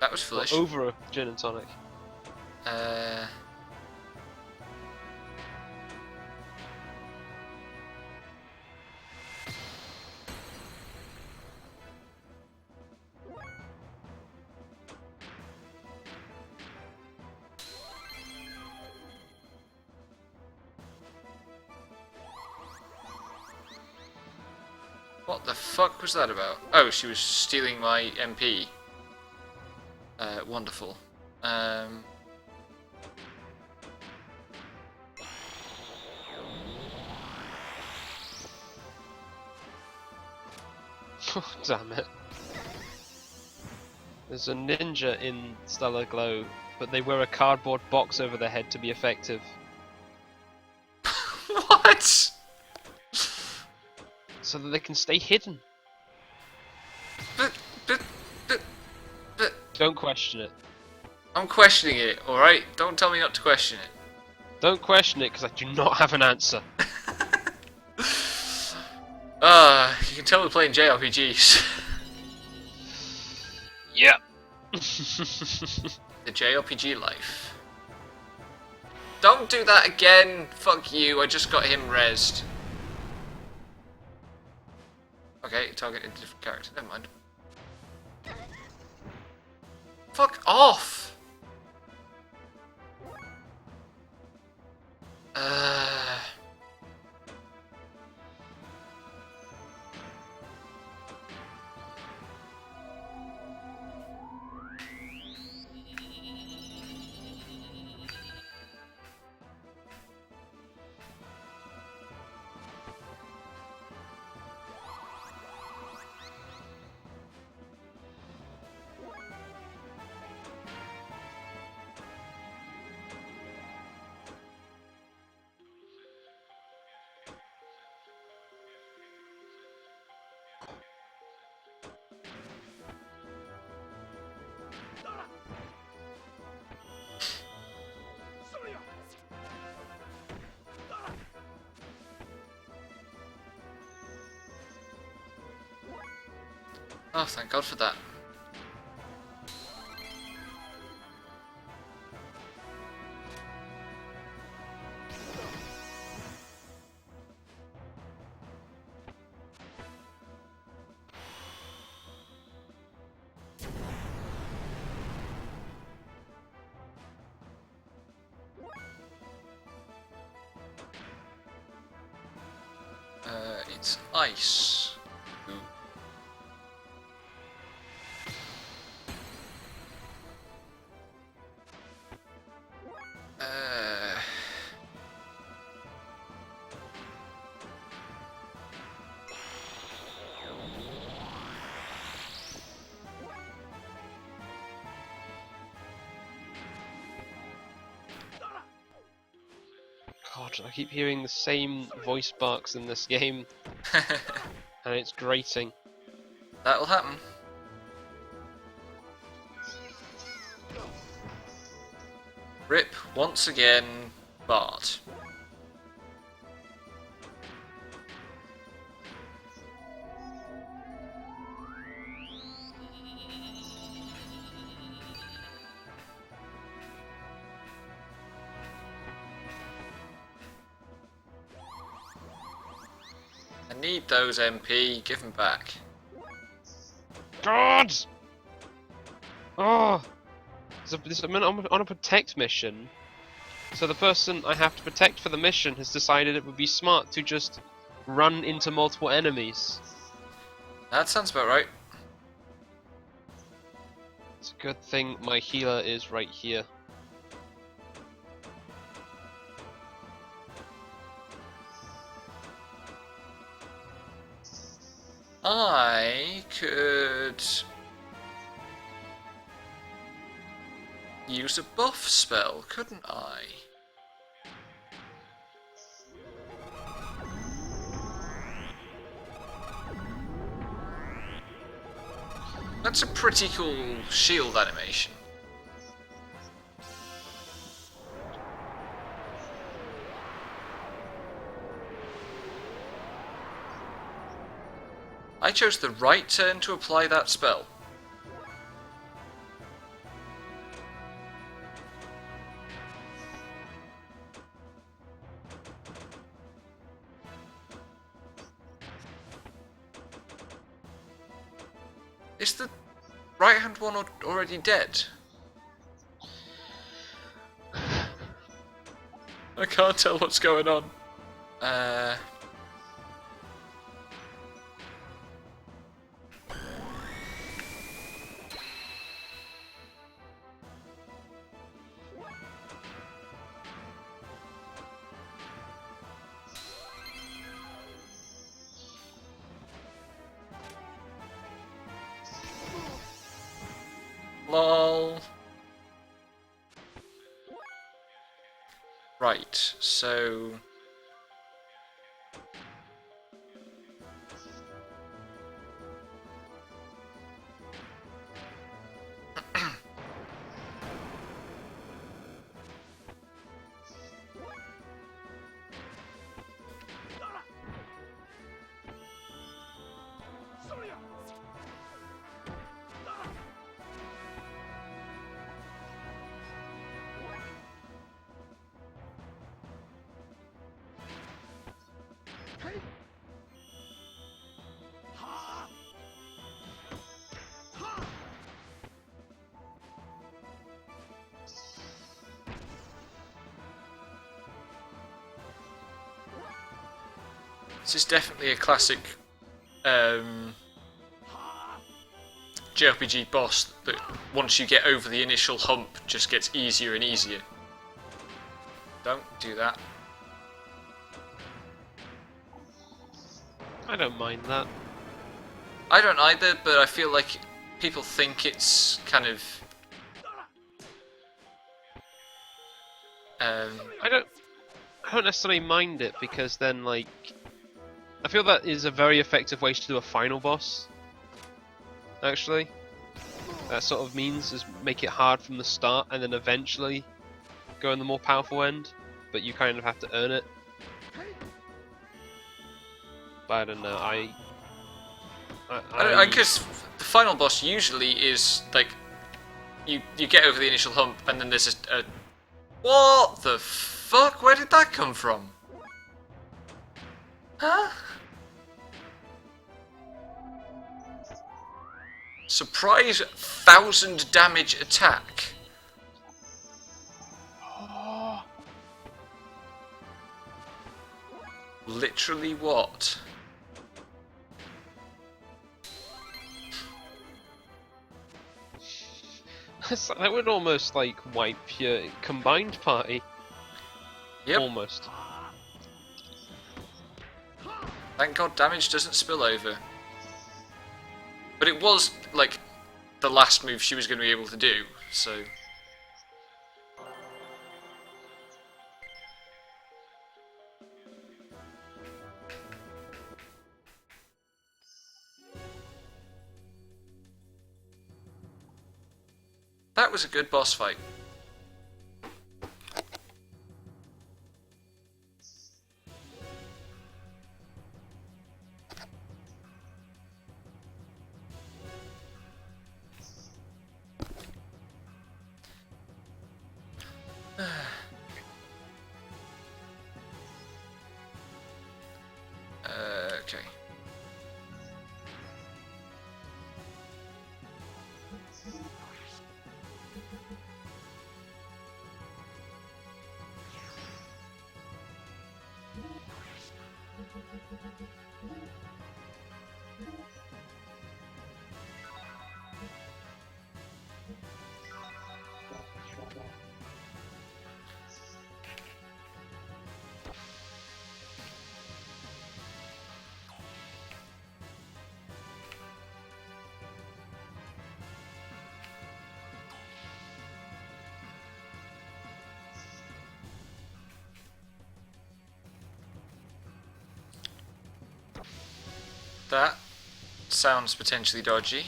That was foolish. Or over a gin and tonic. What the fuck was that about? Oh, she was stealing my MP. Wonderful. Damn it. There's a ninja in Stellar Glow, but they wear a cardboard box over their head to be effective. What? So that they can stay hidden. But, Don't question it. I'm questioning it, alright? Don't tell me not to question it. Don't question it, because I do not have an answer. You can tell we're playing JRPGs. Yep. The JRPG life. Don't do that again! Fuck you, I just got him rezzed. Okay, target a different character, never mind. Fuck off! Oh, thank God for that. It's ice. Ooh. God, I keep hearing the same voice barks in this game, and it's grating. That'll happen. Rip once again, Bart. I need those MP, give them back. God! Oh! I'm on a protect mission, so the person I have to protect for the mission has decided it would be smart to just run into multiple enemies. That sounds about right. It's a good thing my healer is right here. I could use a buff spell, couldn't I? That's a pretty cool shield animation. I chose the right turn to apply that spell. Is the right hand one already dead? I can't tell what's going on. Lol. Right, so... This is definitely a classic JRPG boss that once you get over the initial hump just gets easier and easier. Don't do that. I don't mind that. I don't either, but I feel like people think it's kind of... I don't necessarily mind it, because then, like, I feel that is a very effective way to do a final boss. Actually, that sort of means is make it hard from the start, and then eventually go in the more powerful end. But you kind of have to earn it. But I don't know. I guess final boss usually is like you get over the initial hump, and then there's a what the fuck? Where did that come from? Huh? Surprise 1000 damage attack. Literally what? That would almost like wipe your combined party. Yep. Almost. Thank God damage doesn't spill over. But it was like the last move she was going to be able to do, so. That was a good boss fight. Okay. That sounds potentially dodgy.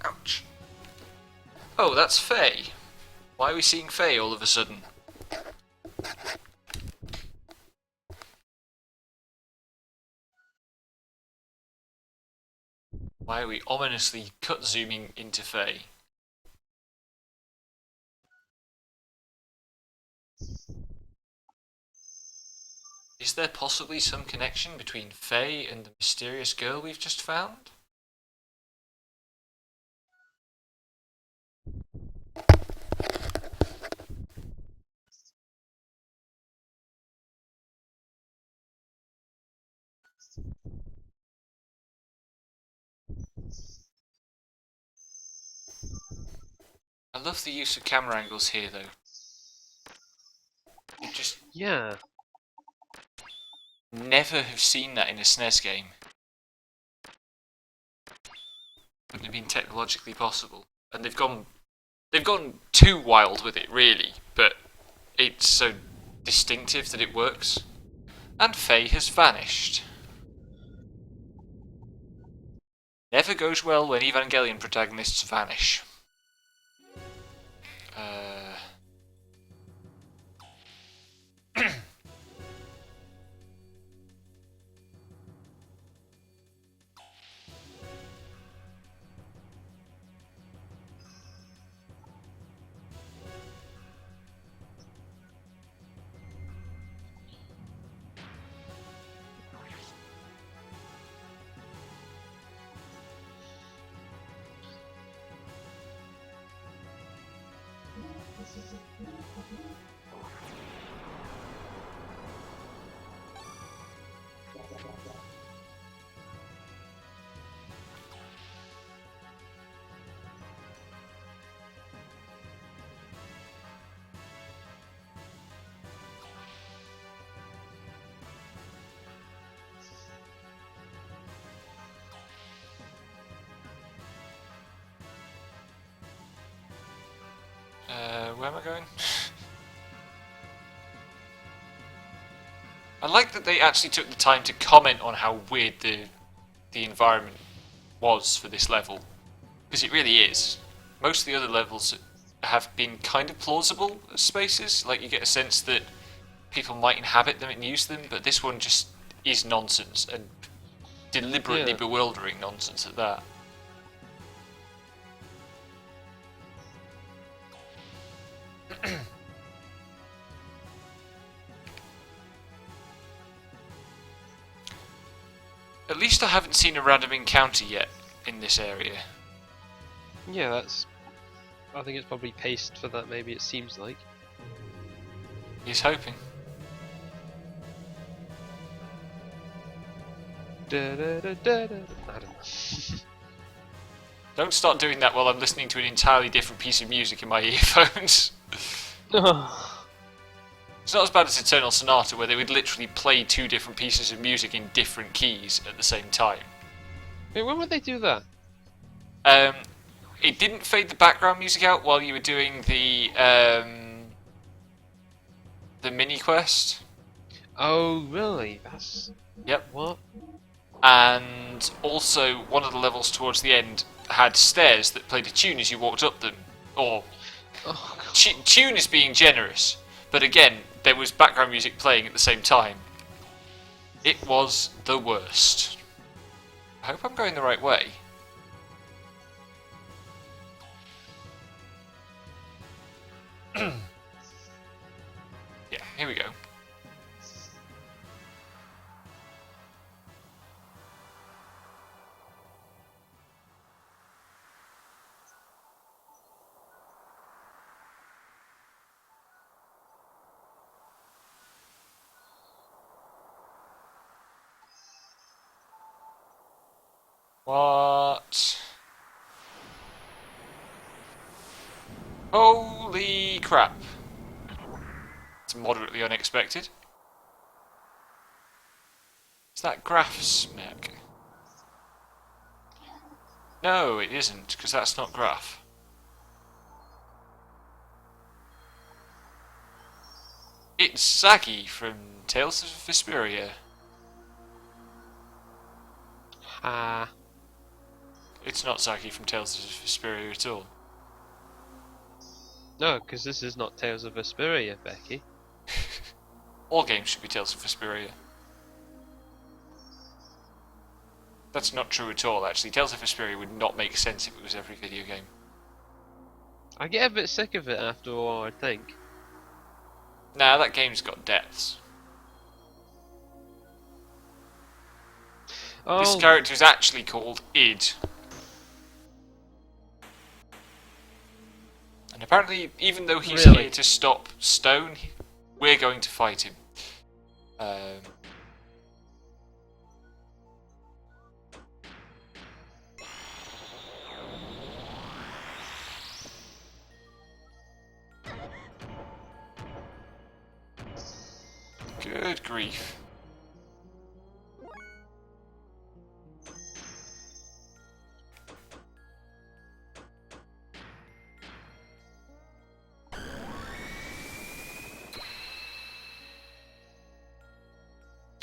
Ouch. Oh, that's Faye. Why are we seeing Faye all of a sudden? Why are we ominously cut zooming into Faye? Is there possibly some connection between Faye and the mysterious girl we've just found? I love the use of camera angles here, though. You just Yeah. never have seen that in a SNES game. Wouldn't have been technologically possible, and they've gone too wild with it, really. But it's so distinctive that it works. And Faye has vanished. Never goes well when Evangelion protagonists vanish. Where am I going? I like that they actually took the time to comment on how weird the environment was for this level, because it really is. Most of the other levels have been kind of plausible as spaces. Like, you get a sense that people might inhabit them and use them, but this one just is nonsense, and deliberately bewildering nonsense at that. At least I haven't seen a random encounter yet in this area. Yeah, that's... I think it's probably paced for that, maybe, it seems like. He's hoping. Da, da, da, da, da. I don't know. Don't start doing that while I'm listening to an entirely different piece of music in my earphones. It's not as bad as Eternal Sonata, where they would literally play two different pieces of music in different keys at the same time. Wait, when would they do that? It didn't fade the background music out while you were doing the mini quest. Oh, really? That's... Yep. What? And also, one of the levels towards the end had stairs that played a tune as you walked up them. Or, Oh, God. tune is being generous, but again, there was background music playing at the same time. It was the worst. I hope I'm going the right way. Yeah, here we go. What? Holy crap. It's moderately unexpected. Is that graph mech? No, it isn't, because that's not graph. It's Zaggy from Tales of Vesperia. Ah. It's not Zaggy from Tales of Vesperia at all. No, because this is not Tales of Vesperia, Becky. All games should be Tales of Vesperia. That's not true at all, actually. Tales of Vesperia would not make sense if it was every video game. I get a bit sick of it after a while, I think. Nah, that game's got depths. Oh, This character is actually called Id. And apparently, even though he's Really? here to stop Stone, we're going to fight him. Good grief.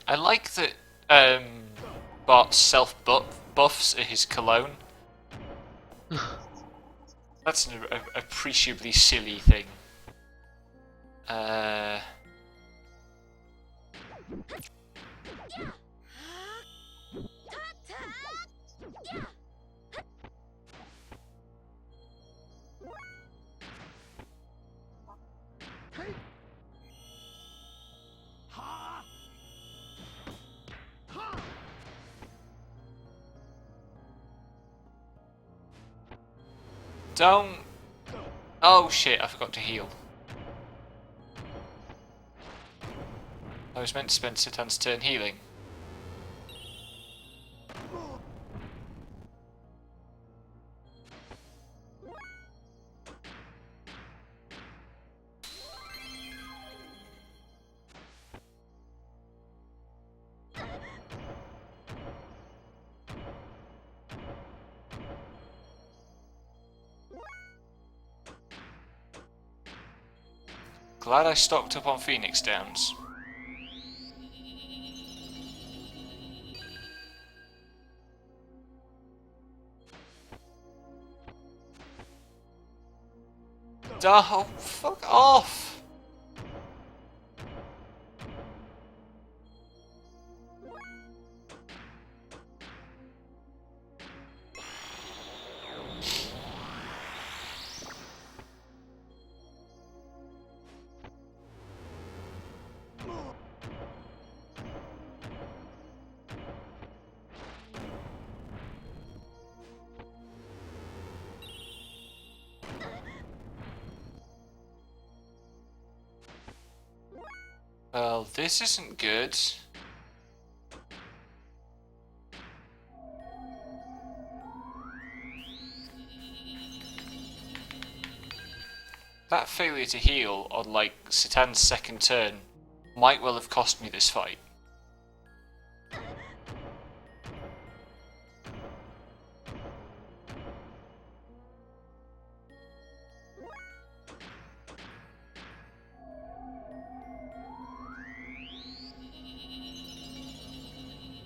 I like that Bart's self-buffs are his cologne. That's an appreciably silly thing. Don't... Oh shit, I forgot to heal. I was meant to spend Citan's turn healing. Glad I stocked up on Phoenix Downs. Oh, fuck off! Well, this isn't good. That failure to heal on, like, Citan's second turn might well have cost me this fight.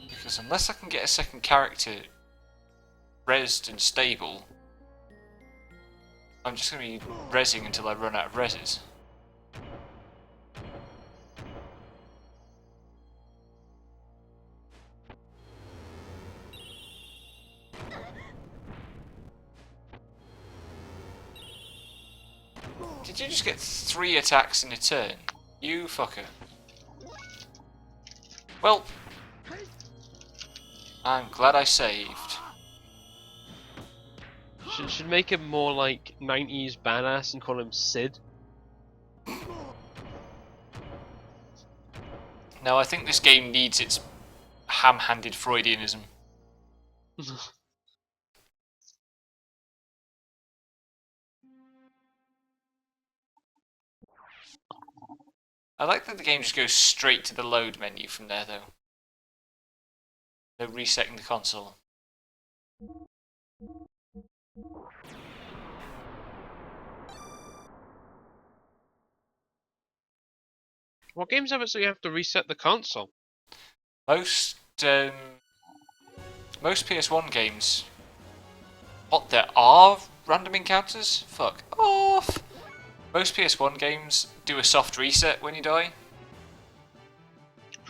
Because unless I can get a second character resed and stable, I'm just going to be rezzing until I run out of reses. Did you just get 3 attacks in a turn? You fucker. Well, I'm glad I saved. Should make him more like 90s badass and call him Sid. No, I think this game needs its ham-handed Freudianism. I like that the game just goes straight to the load menu from there, though. No resetting the console. What games have it so you have to reset the console? Most PS1 games. What, there are random encounters? Fuck off! Most PS1 games do a soft reset when you die,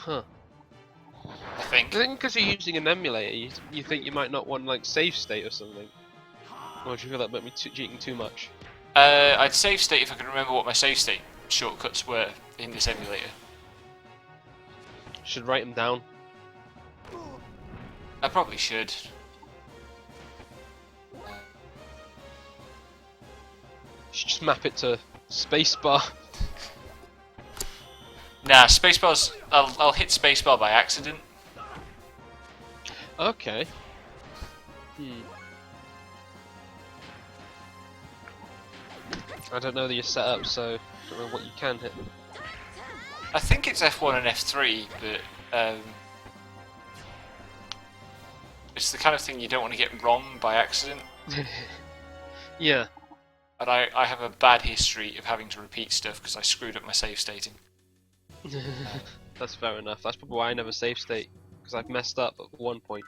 Huh. I think. I think because you're using an emulator, you think you might not want like save state or something. Or do you feel that might be cheating too much? I'd save state if I could remember what my save state shortcuts were in this emulator. Should write them down. I probably should. Should just map it to spacebar. Nah, spacebar's. I'll hit spacebar by accident. Okay. I don't know that you're set up, so I don't know what you can hit. I think it's F1 and F3, but it's the kind of thing you don't want to get wrong by accident. Yeah. And I have a bad history of having to repeat stuff because I screwed up my save stating. That's fair enough. That's probably why I never save state, because I've messed up at one point.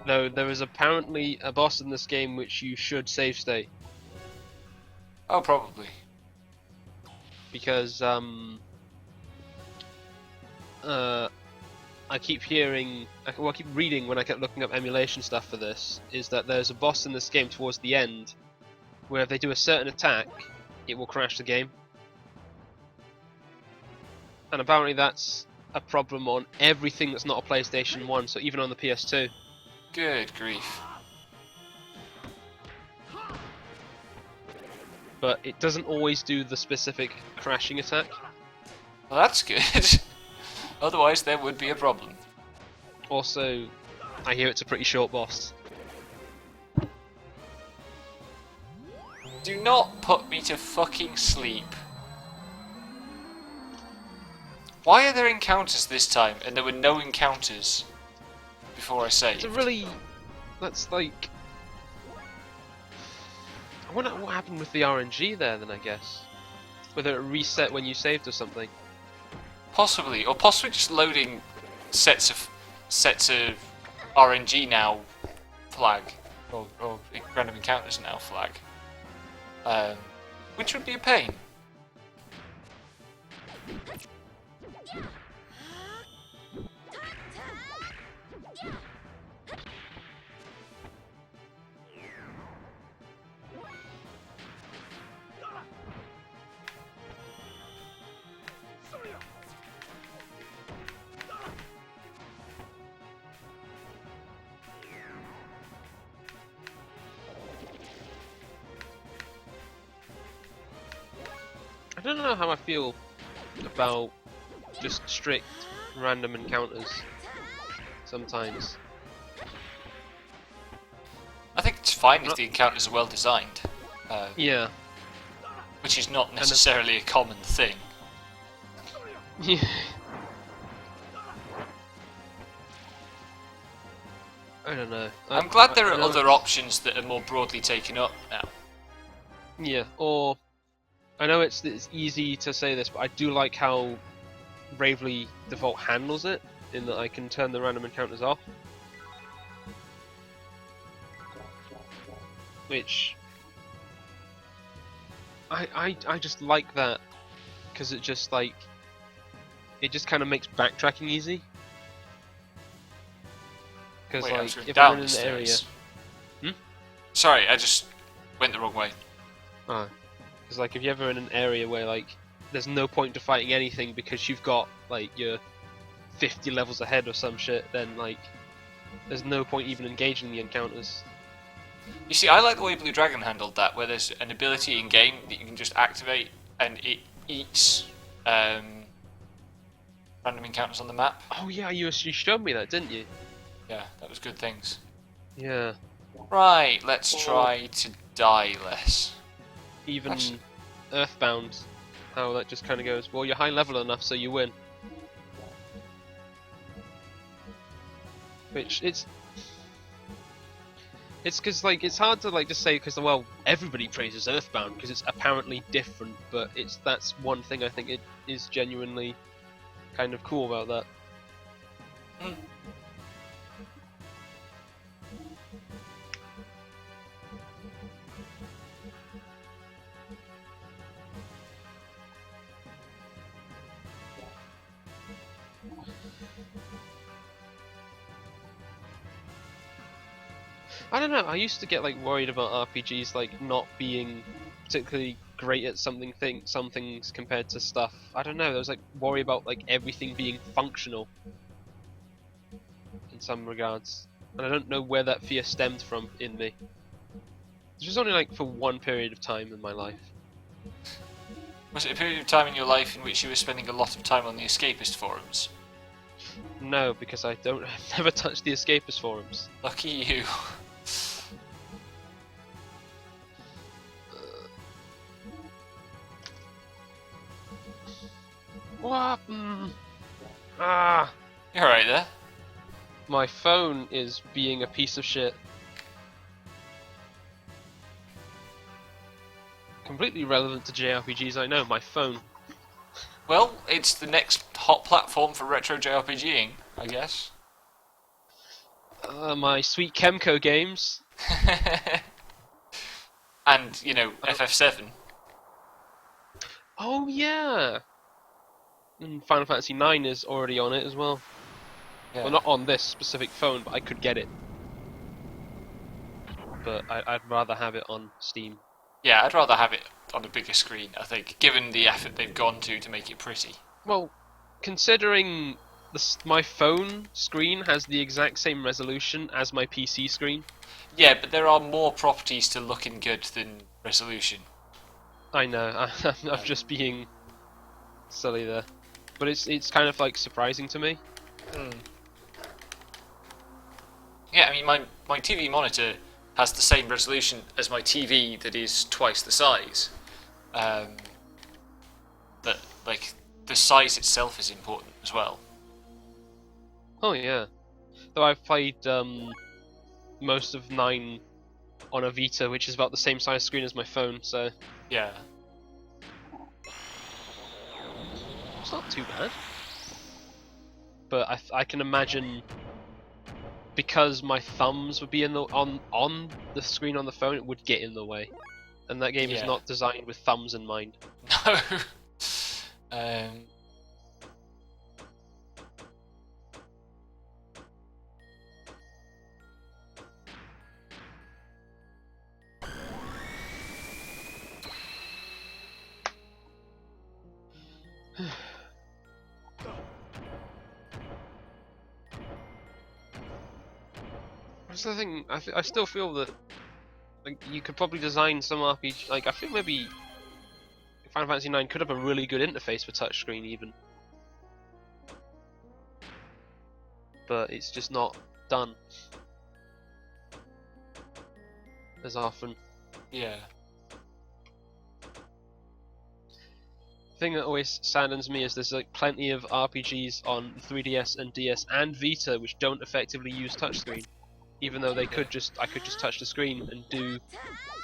No, there is apparently a boss in this game which you should save state. Oh, probably. Because I keep hearing, well, I keep reading when I kept looking up emulation stuff for this, is that there's a boss in this game towards the end where if they do a certain attack, it will crash the game. And apparently that's a problem on everything that's not a PlayStation 1, so even on the PS2. Good grief. But it doesn't always do the specific crashing attack. Well, that's good. Otherwise, there would be a problem. Also, I hear it's a pretty short boss. Do not put me to fucking sleep. Why are there encounters this time and there were no encounters before I saved? It's a really... that's like... I wonder what happened with the RNG there then, I guess. Whether it reset when you saved or something. Possibly, or possibly just loading sets of RNG now flag, or random encounters now flag, which would be a pain. I don't know how I feel about just strict random encounters sometimes. I think it's fine if the encounters are well designed, Yeah. which is not necessarily a common thing. Yeah. I don't know. I'm glad there are other options that are more broadly taken up now. Yeah, or I know it's easy to say this, but I do like how Bravely Default handles it, in that I can turn the random encounters off. Which I just like that, because it just like it just kind of makes backtracking easy. Because Wait, I was like going if down I'm in the an area, stairs. Sorry, I just went the wrong way. because like if you're ever in an area where like there's no point to fighting anything because you've got like you're 50 levels ahead or some shit, then like there's no point even engaging the encounters. You see, I like the way Blue Dragon handled that, where there's an ability in game that you can just activate and it eats random encounters on the map. Oh yeah, you showed me that, didn't you? Yeah, that was good things. Yeah. Right, let's try to die less. Even Actually- Earthbound, how that just kind of goes, well, you're high level enough, so you win. Which it's because like it's hard to like just say because well everybody praises Earthbound because it's apparently different, but that's one thing I think it is genuinely kind of cool about that. Mm. I don't know. I used to get like worried about RPGs like not being particularly great at some things compared to stuff. I don't know. There was like worry about like everything being functional in some regards, and I don't know where that fear stemmed from in me. This was only like for one period of time in my life. Was it a period of time in your life in which you were spending a lot of time on the escapist forums? No, because I've never touched the Escapist forums. Lucky you. What? Ah! You're right there. My phone is being a piece of shit. Completely relevant to JRPGs, I know, my phone. Well, it's the next hot platform for retro JRPGing, I guess. My sweet Chemco games. And, you know, FF7. Oh yeah! And Final Fantasy IX is already on it as well. Yeah. Well, not on this specific phone, but I could get it. But I'd rather have it on Steam. Yeah, I'd rather have it on a bigger screen, I think, given the effort they've gone to make it pretty. Well, considering my phone screen has the exact same resolution as my PC screen. Yeah, but there are more properties to looking good than resolution. I know, I'm just being silly there. But it's kind of like surprising to me. Yeah, I mean, my TV monitor has the same resolution as my TV that is twice the size. But, like, the size itself is important as well. Oh yeah. Though I've played most of 9 on a Vita, which is about the same size screen as my phone, so Yeah. it's not too bad. But I can imagine because my thumbs would be on the screen on the phone, it would get in the way, and that game is Yeah. not designed with thumbs in mind. No. um, That's the thing. I still feel that like you could probably design some RPG. Like I feel maybe Final Fantasy IX could have a really good interface for touchscreen even. But it's just not done as often. Yeah. The thing that always saddens me is there's like plenty of RPGs on 3DS and DS and Vita which don't effectively use touchscreen, even though they could I could just touch the screen and do the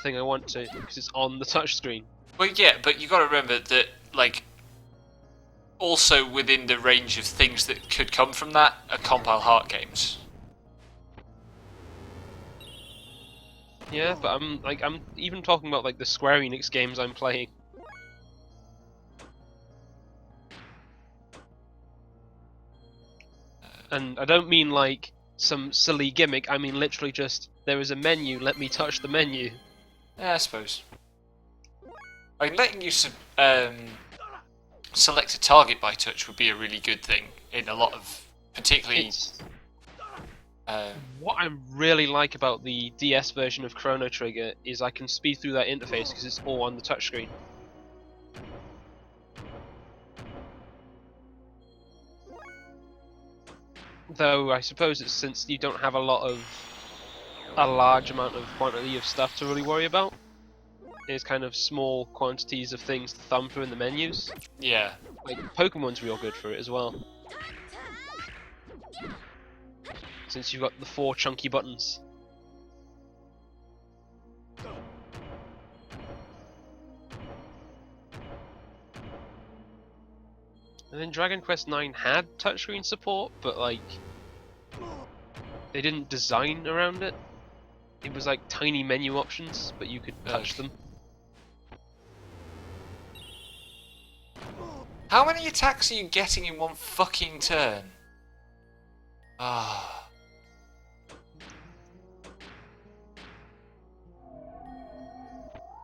thing I want to because it's on the touchscreen. Well, yeah, but you got to remember that, like, also within the range of things that could come from that are compile heart games. Yeah, but I'm even talking about like the Square Enix games I'm playing. And I don't mean like some silly gimmick, I mean literally just, there is a menu, let me touch the menu. Yeah, I suppose. Like, letting you select a target by touch would be a really good thing in a lot of, particularly... What I really like about the DS version of Chrono Trigger is I can speed through that interface because it's all on the touchscreen. Though I suppose it's since you don't have a large amount of quantity of stuff to really worry about. It's kind of small quantities of things to thumb through in the menus. Yeah. Like Pokemon's real good for it as well. Since you've got the 4 chunky buttons. And then Dragon Quest IX had touchscreen support, but like they didn't design around it. It was like tiny menu options, but you could touch them. How many attacks are you getting in one fucking turn? Ah.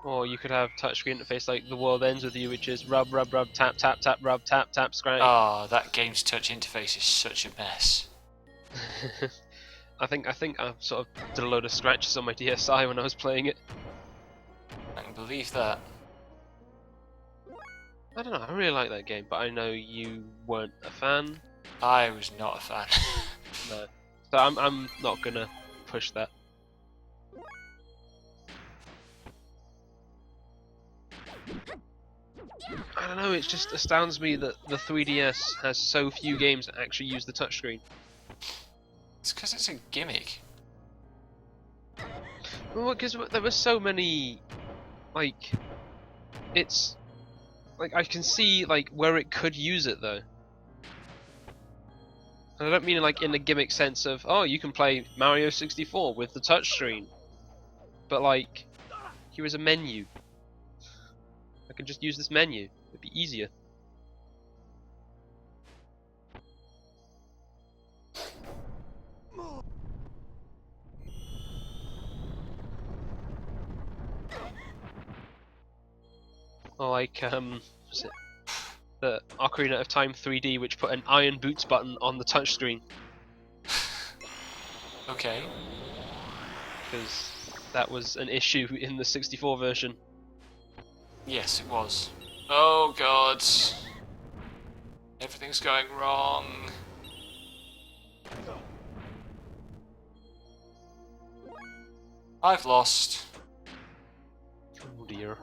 Or you could have touchscreen interface like The World Ends With You, which is rub, rub, rub, tap, tap, tap, rub, tap, tap, scratch. Ah, that game's touch interface is such a mess. I think I sort of did a load of scratches on my DSi when I was playing it. I can believe that. I don't know, I really like that game, but I know you weren't a fan. I was not a fan. No. So I'm not gonna push that. I don't know, it just astounds me that the 3DS has so few games that actually use the touchscreen. It's because it's a gimmick. Well, because there were so many, like, it's, like, I can see, like, where it could use it, though. And I don't mean, like, in the gimmick sense of, oh, you can play Mario 64 with the touchscreen. But, like, here is a menu. I can just use this menu. It'd be easier. Or like, was it the Ocarina of Time 3D, which put an Iron Boots button on the touchscreen? Okay. Because that was an issue in the 64 version. Yes, it was. Oh god. Everything's going wrong. I've lost. Oh dear.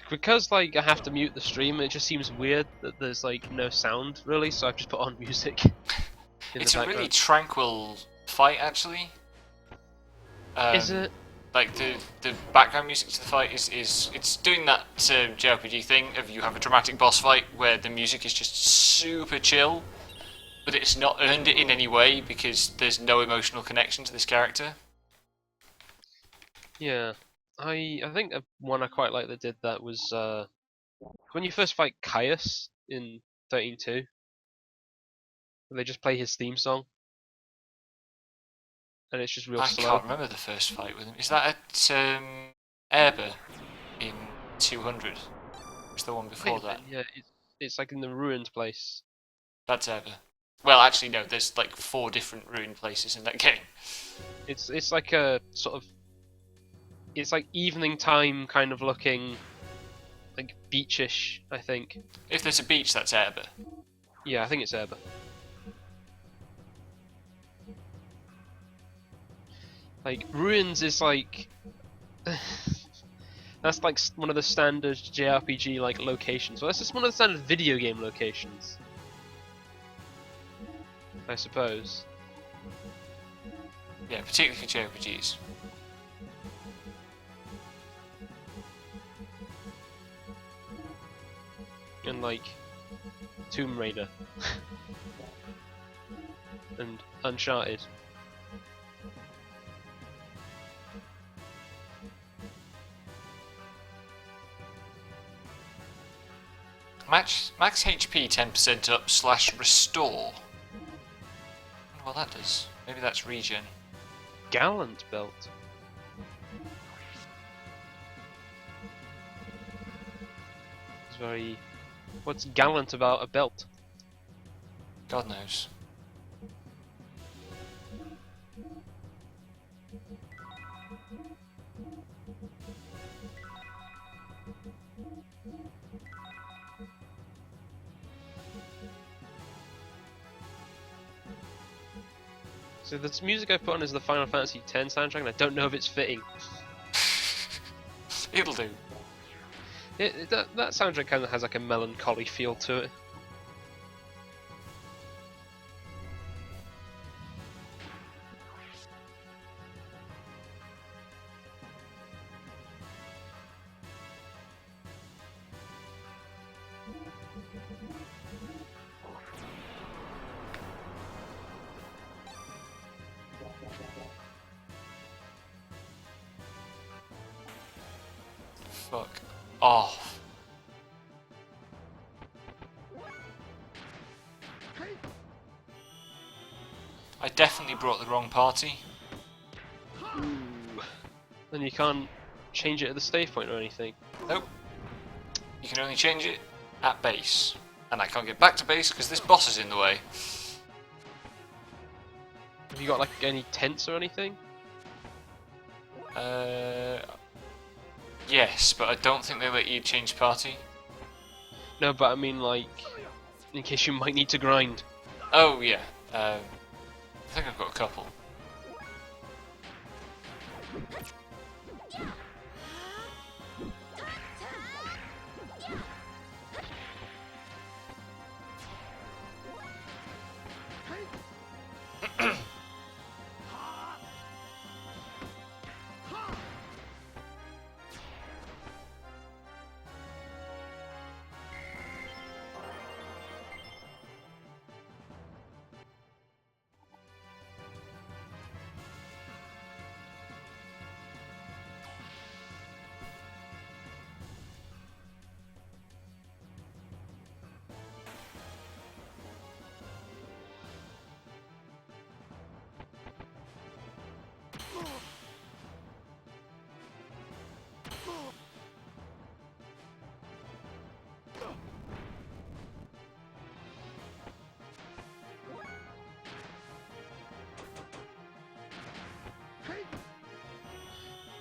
Because like I have to mute the stream, it just seems weird that there's like no sound really, so I've just put on music. It's a really tranquil fight, actually. Is it? Like the background music to the fight is it's doing that JRPG thing of you have a dramatic boss fight where the music is just super chill, but it's not earned it in any way because there's no emotional connection to this character. Yeah, I think one I quite like that did that was when you first fight Caius in 13.2, where they just play his theme song, and it's just real I slow. can't remember the first fight with him. Is that at Erba in 200? Was the one before that? Yeah, it's like in the ruined place. That's Erba. Well, actually, no. There's like 4 different ruined places in that game. It's like a sort of, it's like evening time kind of looking, like beachish, I think. If there's a beach, that's Erba. Yeah, I think it's Erba. Like ruins is like that's like one of the standard JRPG like locations. Well, that's just one of the standard video game locations, I suppose. Yeah, particularly for JRPGs. And like Tomb Raider and Uncharted. Max HP 10% up / restore. I wonder what that does. Maybe that's regen. Gallant belt. It's very. What's gallant about a belt? God knows. So the music I put on is the Final Fantasy X soundtrack, and I don't know if it's fitting. It'll do. That soundtrack kind of has like a melancholy feel to it. Fuck off. I definitely brought the wrong party. Ooh. And you can't change it at the save point or anything. Nope. You can only change it at base. And I can't get back to base because this boss is in the way. Have you got like any tents or anything? Yes, but I don't think they let you change party. No, but I mean like, in case you might need to grind. Oh, yeah. I think I've got a couple.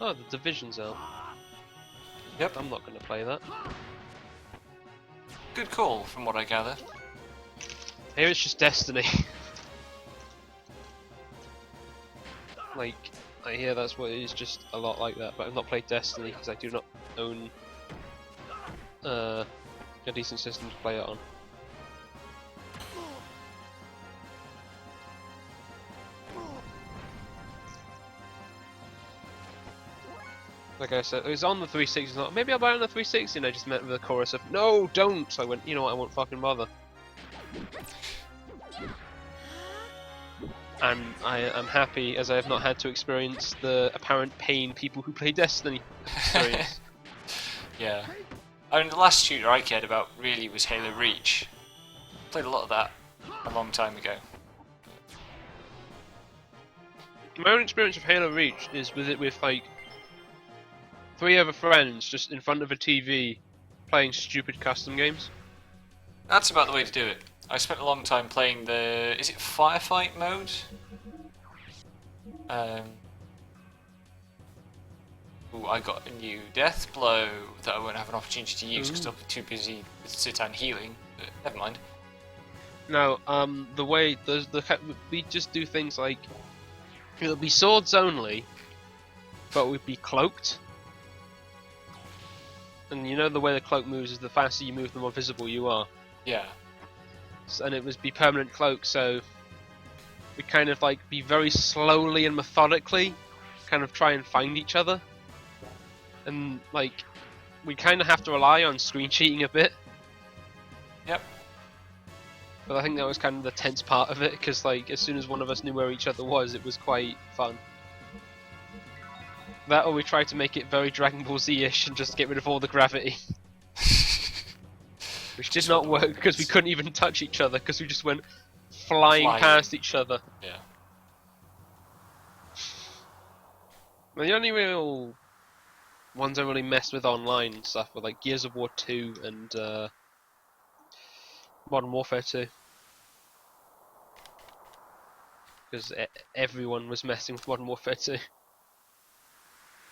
Oh, the Division Zone. Yep. I'm not going to play that. Good call, from what I gather. Here it's just Destiny. Like, I hear that's what it is, just a lot like that, but I've not played Destiny because I do not own a decent system to play it on. Like I said, it was on the 360, not maybe I'll buy it on the 360, and I just met with a chorus of, no, don't! So I went, you know what, I won't fucking bother. and I am happy as I have not had to experience the apparent pain people who play Destiny experience. Yeah. I mean, the last shooter I cared about really was Halo Reach. Played a lot of that a long time ago. My own experience of Halo Reach is with like 3 other friends just in front of a TV playing stupid custom games. That's about the way to do it. I spent a long time playing the... is it Firefight mode? Ooh, I got a new death blow that I won't have an opportunity to use because I'll be too busy with sit-down healing, but never mind. No, the way we just do things like it'll be swords only, but we'd be cloaked. And you know the way the cloak moves is the faster you move, the more visible you are. Yeah. And it was be permanent cloak, so we kind of like be very slowly and methodically kind of try and find each other. And like we kind of have to rely on screen cheating a bit. Yep. But I think that was kind of the tense part of it, because like as soon as one of us knew where each other was, it was quite fun. That or we tried to make it very Dragon Ball Z-ish and just get rid of all the gravity. Which did not work because we couldn't even touch each other because we just went flying past each other. Yeah. Well, the only real ones I really messed with online and stuff were like Gears of War 2 and Modern Warfare 2. Because everyone was messing with Modern Warfare 2.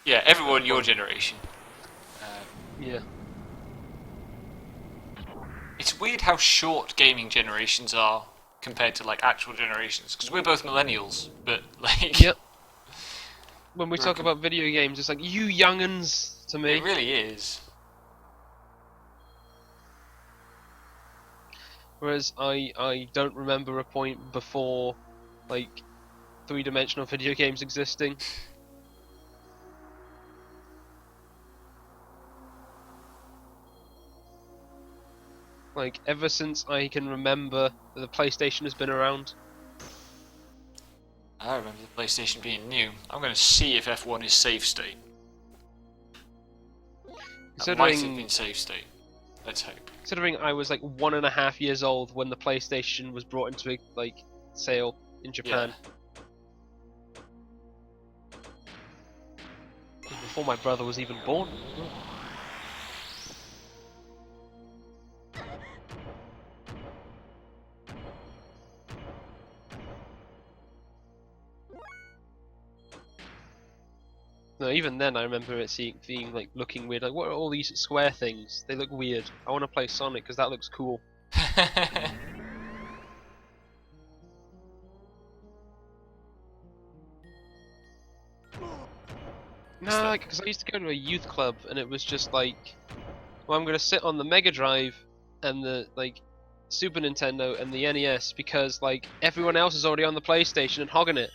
Yeah, everyone your generation. Yeah. It's weird how short gaming generations are compared to like actual generations, because we're both millennials, but like... Yep. When we talk about video games, it's like, you young'uns to me. It really is. Whereas I don't remember a point before, like, 3-dimensional video games existing. Like, ever since I can remember that the PlayStation has been around. I remember the PlayStation being new. I'm going to see if F1 is save state. That might have been save state. Let's hope. Considering I was like 1.5 years old when the PlayStation was brought into like sale in Japan. Yeah. Before my brother was even born. No, even then I remember it being like looking weird. Like, what are all these square things? They look weird. I want to play Sonic because that looks cool. No, like, because I used to go to a youth club and it was just like, well, I'm gonna sit on the Mega Drive and the like Super Nintendo and the NES because like everyone else is already on the PlayStation and hogging it.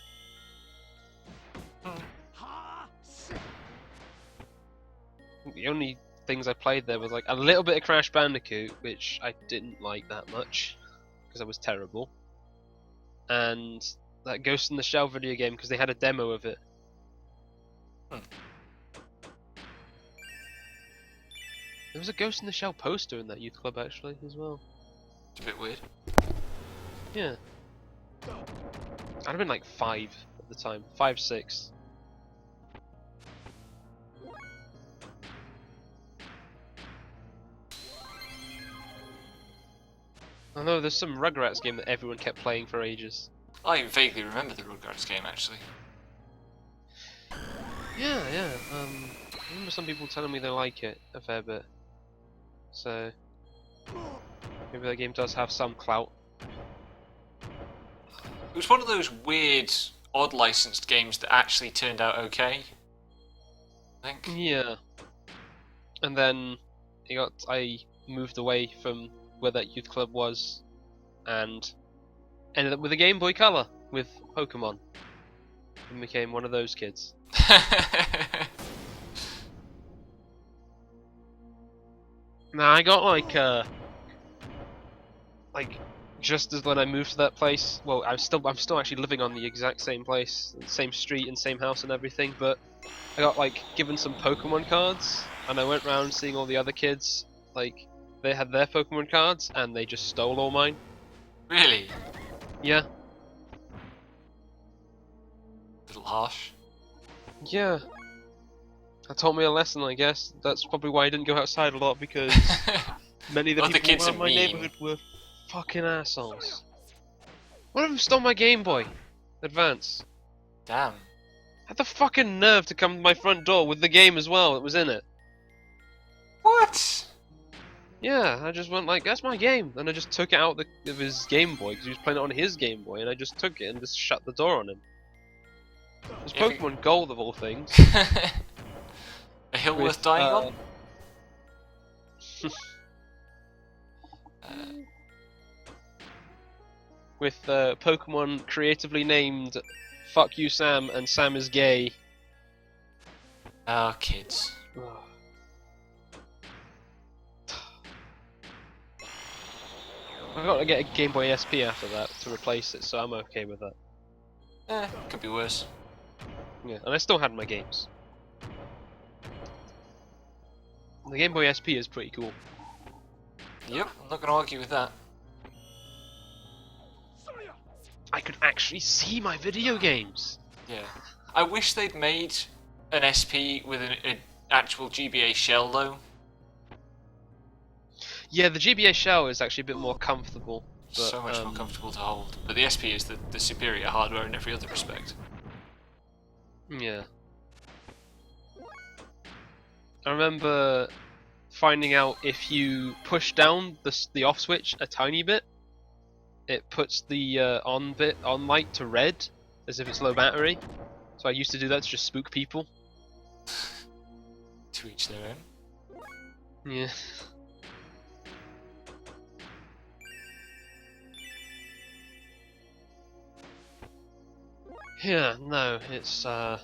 The only things I played there was like a little bit of Crash Bandicoot, which I didn't like that much because I was terrible, and that Ghost in the Shell video game because they had a demo of it. There was a Ghost in the Shell poster in that youth club actually as well. It's a bit weird. Yeah. I'd have been like 5 at the time, 5, 6. I know there's some Rugrats game that everyone kept playing for ages. I vaguely remember the Rugrats game actually. Yeah. I remember some people telling me they like it a fair bit. So maybe that game does have some clout. It was one of those weird, odd licensed games that actually turned out okay. I think. Yeah. And then I moved away from where that youth club was, and ended up with a Game Boy Color with Pokemon, and became one of those kids. Now I got like just as when I moved to that place, well, I'm still actually living on the exact same place, same street and same house and everything, but I got like given some Pokemon cards, and I went around seeing all the other kids, like they had their Pokemon cards, and they just stole all mine. Really? Yeah. A little harsh. Yeah. That taught me a lesson, I guess. That's probably why I didn't go outside a lot, because many of the Other people kids around are my mean. neighborhood were fucking assholes. One of them stole my Game Boy Advance. Damn. Had the fucking nerve to come to my front door with the game as well that was in it. What? Yeah, I just went like, that's my game, and I just took it out of his Game Boy because he was playing it on his Game Boy, and I just took it and just shut the door on him. It was Yeah, Pokemon Gold of all things. A hill With, worth dying on? With Pokemon creatively named Fuck You Sam and Sam is Gay. Ah, kids. I've got to get a Game Boy SP after that to replace it, so I'm okay with that. Could be worse. Yeah, and I still had my games. The Game Boy SP is pretty cool. Yep, I'm not gonna argue with that. I could actually see my video games! Yeah. I wish they'd made an SP with an actual GBA shell though. Yeah, the GBA shell is actually a bit more comfortable. But, So much more comfortable to hold. But the SP is the superior hardware in every other respect. Yeah. I remember finding out if you push down the off switch a tiny bit, it puts the on light to red, as if it's low battery. So I used to do that to just spook people. To each their own. Yeah. Yeah, no, it's I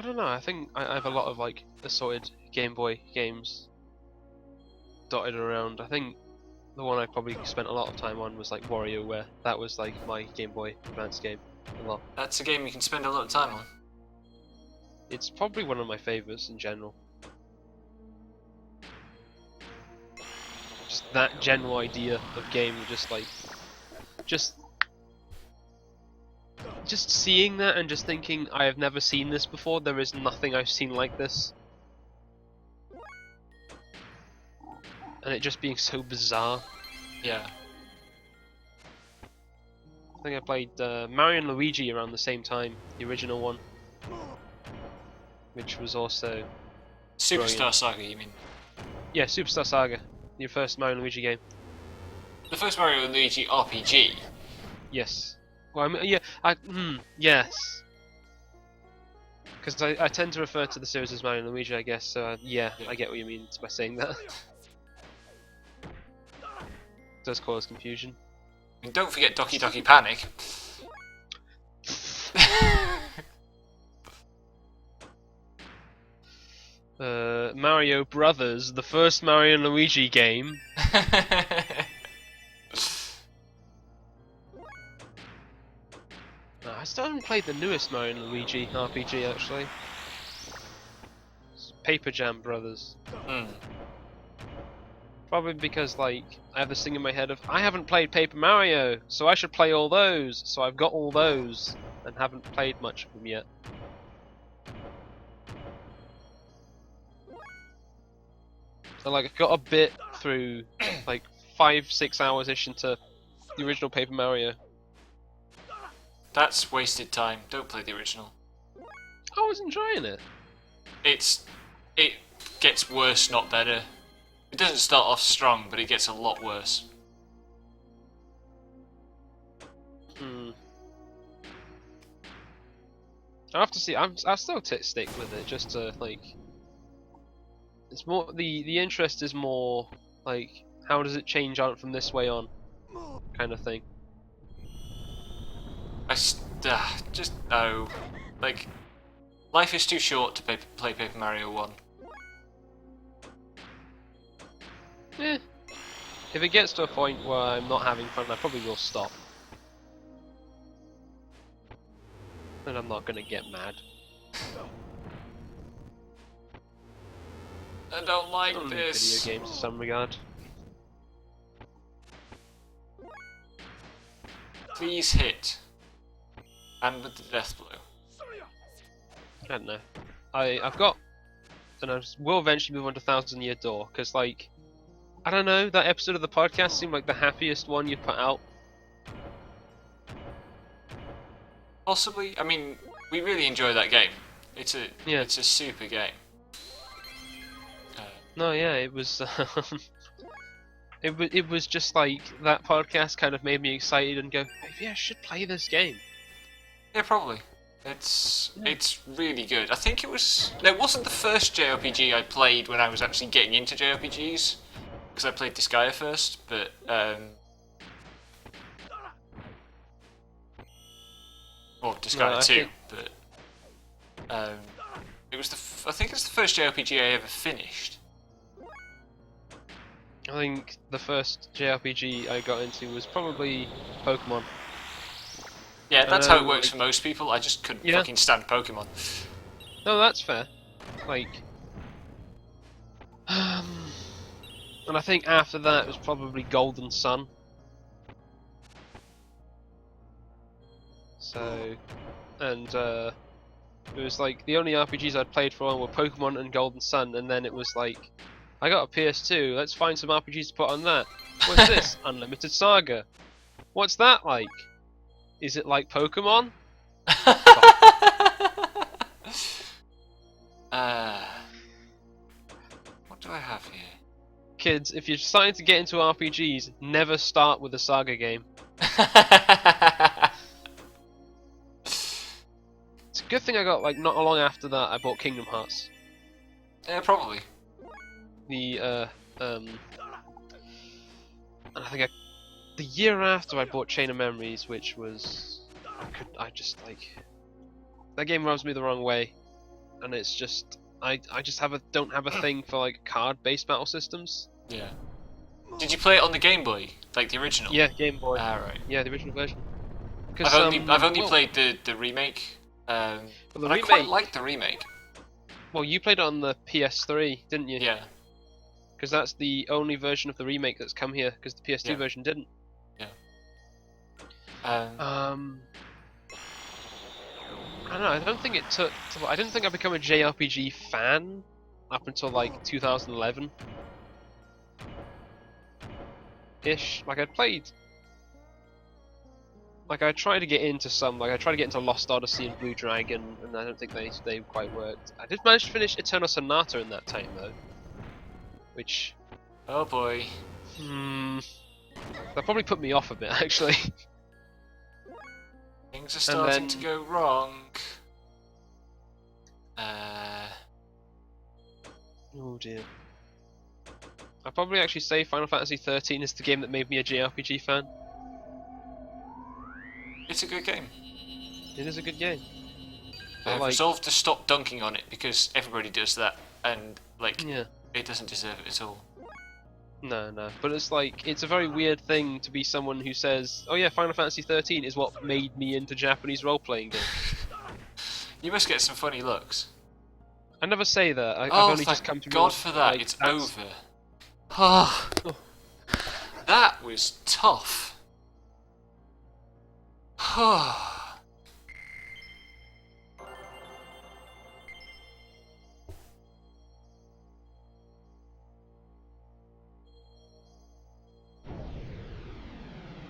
don't know, I think I have a lot of like assorted Game Boy games dotted around. I think the one I probably spent a lot of time on was like WarioWare. That was like my Game Boy Advance game a lot. That's a game you can spend a lot of time on. It's probably one of my favourites in general. Just that general idea of game, just seeing that and just thinking, I have never seen this before. There is nothing I've seen like this, and it just being so bizarre. Yeah. I think I played Mario and Luigi around the same time, the original one, which was also Superstar brilliant. Saga, you mean? Yeah, Superstar Saga, your first Mario and Luigi game. The first Mario and Luigi RPG. Yes. Well, I mean, yeah, yes. Because I tend to refer to the series as Mario and Luigi, I guess. So yeah, I get what you mean by saying that. Does cause confusion. And don't forget Doki Doki Panic. Mario Brothers, the first Mario and Luigi game. I still haven't played the newest Mario and Luigi RPG actually. It's Paper Jam Brothers. Probably because like I have this thing in my head of I haven't played Paper Mario, so I should play all those. So I've got all those and haven't played much of them yet. So like I got a bit through like 5-6 hours ish into the original Paper Mario. That's wasted time. Don't play the original. I was enjoying it. It gets worse, not better. It doesn't start off strong, but it gets a lot worse. I have to see. I'll still stick with it just to like. It's more the interest is more like how does it change on from this way on, kind of thing. Just no. Like, life is too short to play Paper Mario 1. Eh. If it gets to a point where I'm not having fun, I probably will stop. And I'm not gonna get mad. I don't like Only this. video games in some regard. Please hit. And with the death blow. I don't know. I've got, and I will eventually move on to Thousand Year Door, because like, I don't know, that episode of the podcast seemed like the happiest one you put out. Possibly. I mean, we really enjoy that game. It's a Yeah. it's a super game. No, yeah, it was. It was just like that podcast kind of made me excited and go, maybe I should play this game. Yeah, probably. It's really good. I think it was. No, it wasn't the first JRPG I played when I was actually getting into JRPGs, because I played Disgaea first. But or Disgaea 2. But it was I think it's the first JRPG I ever finished. I think the first JRPG I got into was probably Pokemon. Yeah, that's how it works for most people. I just couldn't fucking stand Pokemon. No, that's fair. Like, and I think after that it was probably Golden Sun. So, and it was like the only RPGs I'd played for were Pokemon and Golden Sun, and then it was like, I got a PS2, let's find some RPGs to put on that. What's this? Unlimited Saga. What's that like? Is it like Pokemon? What do I have here? Kids, if you're starting to get into RPGs, never start with a Saga game. It's a good thing I got, like, not long after that, I bought Kingdom Hearts. Yeah, probably. And I think the year after I bought Chain of Memories, which was, I just like, that game rubs me the wrong way, and it's just, I just don't have a thing for like card-based battle systems. Yeah. Did you play it on the Game Boy, like the original? Yeah, Game Boy. Ah, right. Yeah, the original version. I've only played the remake. And I quite liked the remake. Well, you played it on the PS3, didn't you? Yeah. Because that's the only version of the remake that's come here, because the PS2 version didn't. Yeah. I don't know. I don't think it took. I didn't think I became a JRPG fan up until like 2011 ish. Like I'd played. Like I tried to get into some. Like I tried to get into Lost Odyssey and Blue Dragon, and I don't think they quite worked. I did manage to finish Eternal Sonata in that time though, which. Oh boy. That probably put me off a bit actually. Things are starting to go wrong. Oh dear. I'd probably actually say Final Fantasy 13 is the game that made me a JRPG fan. It's a good game. It is a good game. I've resolved to stop dunking on it because everybody does that, and like, it doesn't deserve it at all. No. But it's like, it's a very weird thing to be someone who says, oh yeah, Final Fantasy 13 is what made me into Japanese role-playing games. You must get some funny looks. I never say that. I've only just come to God for that, it's over. Oh, that was tough.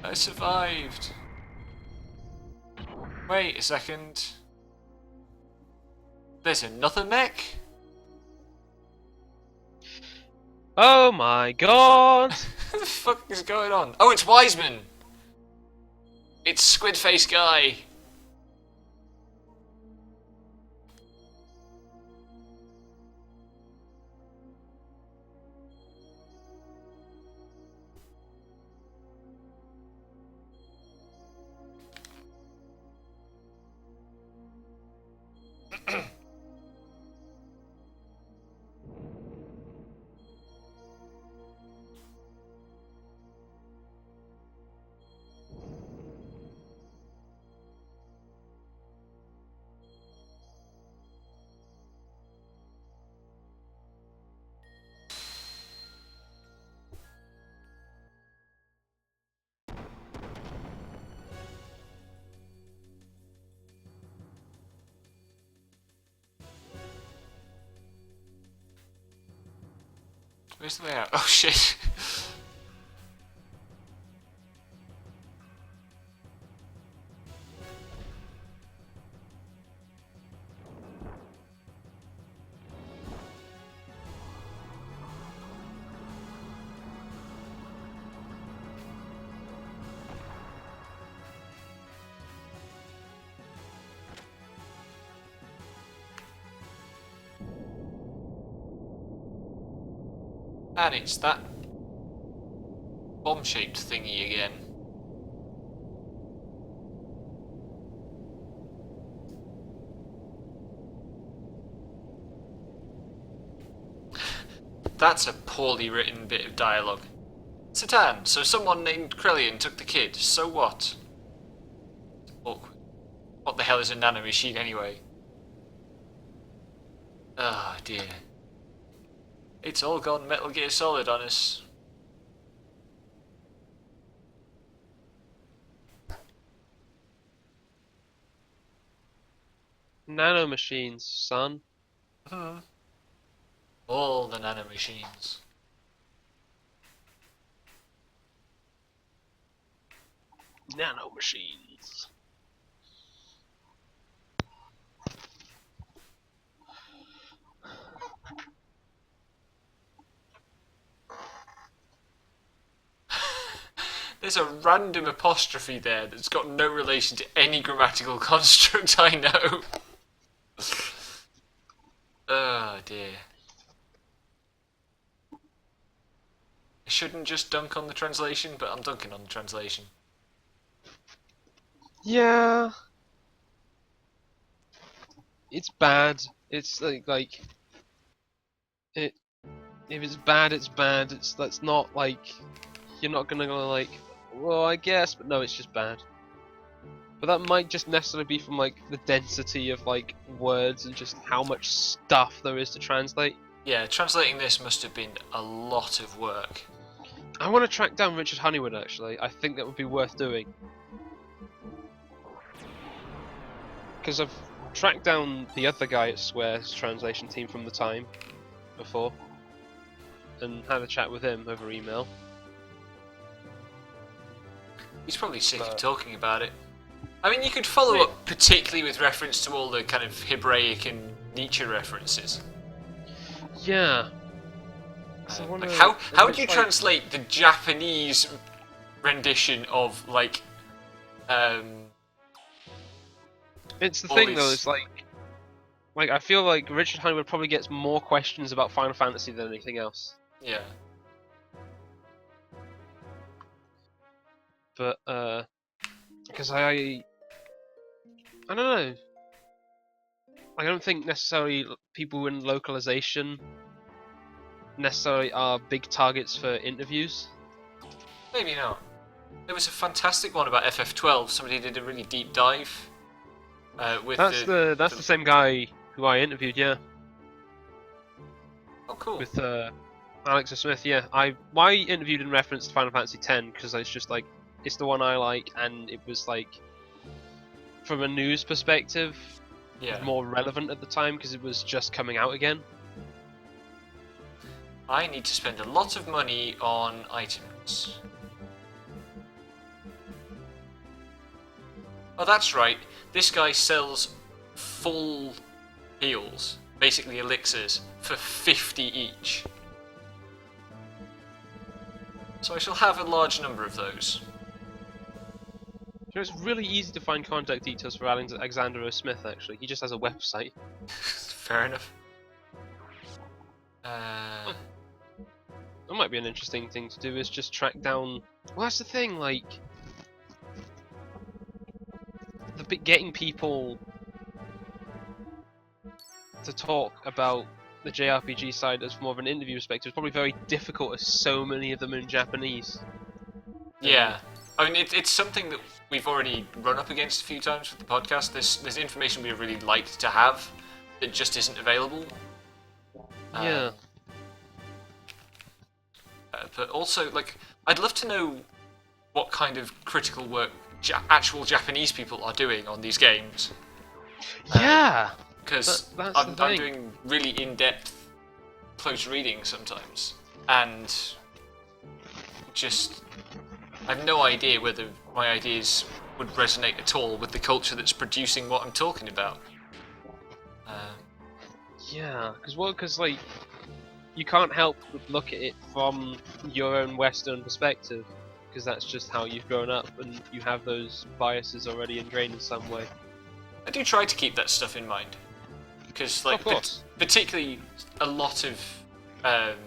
I survived. Wait a second. There's another mech? Oh my god! What the fuck is going on? Oh, it's Wiseman! It's Squid Face Guy! Where's the way out? Oh shit! And it's that bomb-shaped thingy again. That's a poorly written bit of dialogue. Satan, so someone named Krellian took the kid, so what? Awkward. What the hell is a nanomachine anyway? Oh dear. It's all gone Metal Gear Solid on us. Nanomachines, son. All the nanomachines. Nanomachines. There's a random apostrophe there that's got no relation to any grammatical construct I know. Oh dear. I shouldn't just dunk on the translation, but I'm dunking on the translation. Yeah. It's bad. It's like it. If it's bad, it's bad. That's not like you're not gonna go like, well, I guess, but no, it's just bad. But that might just necessarily be from like the density of like words and just how much stuff there is to translate. Yeah, translating this must have been a lot of work. I want to track down Richard Honeywood actually. I think that would be worth doing. Because I've tracked down the other guy at Square's translation team from the time before and had a chat with him over email. He's probably sick of talking about it. I mean, you could follow up particularly with reference to all the kind of Hebraic and Nietzsche references. Yeah. Like how do you translate the Japanese rendition of like It's the thing though, it's like I feel like Richard Honeywood probably gets more questions about Final Fantasy than anything else. Yeah. But because I don't know. I don't think necessarily people in localization necessarily are big targets for interviews. Maybe not. There was a fantastic one about FF12. Somebody did a really deep dive. With that's the same guy who I interviewed, yeah. Oh, cool. With Alex Smith, yeah. I interviewed in reference to Final Fantasy X because it's just like it's the one I like, and it was like from a news perspective, more relevant at the time because it was just coming out again. I need to spend a lot of money on items. Oh, that's right. This guy sells full heals, basically elixirs, for 50 each. So I shall have a large number of those. You know, it's really easy to find contact details for Alexander O. Smith, actually. He just has a website. Fair enough. That might be an interesting thing to do, is just track down... Well, that's the thing, like... Getting people to talk about the JRPG side as more of an interview perspective is probably very difficult, as so many of them are in Japanese. Yeah. I mean, it's something that we've already run up against a few times with the podcast. There's information we'd really like to have that just isn't available. Yeah. But also, like, I'd love to know what kind of critical work actual Japanese people are doing on these games. Yeah! Because I'm doing really in-depth close reading sometimes. and just I have no idea whether my ideas would resonate at all with the culture that's producing what I'm talking about. Yeah, because like you can't help but look at it from your own Western perspective, because that's just how you've grown up, and you have those biases already ingrained in some way. I do try to keep that stuff in mind, because like Of course. particularly a lot of um,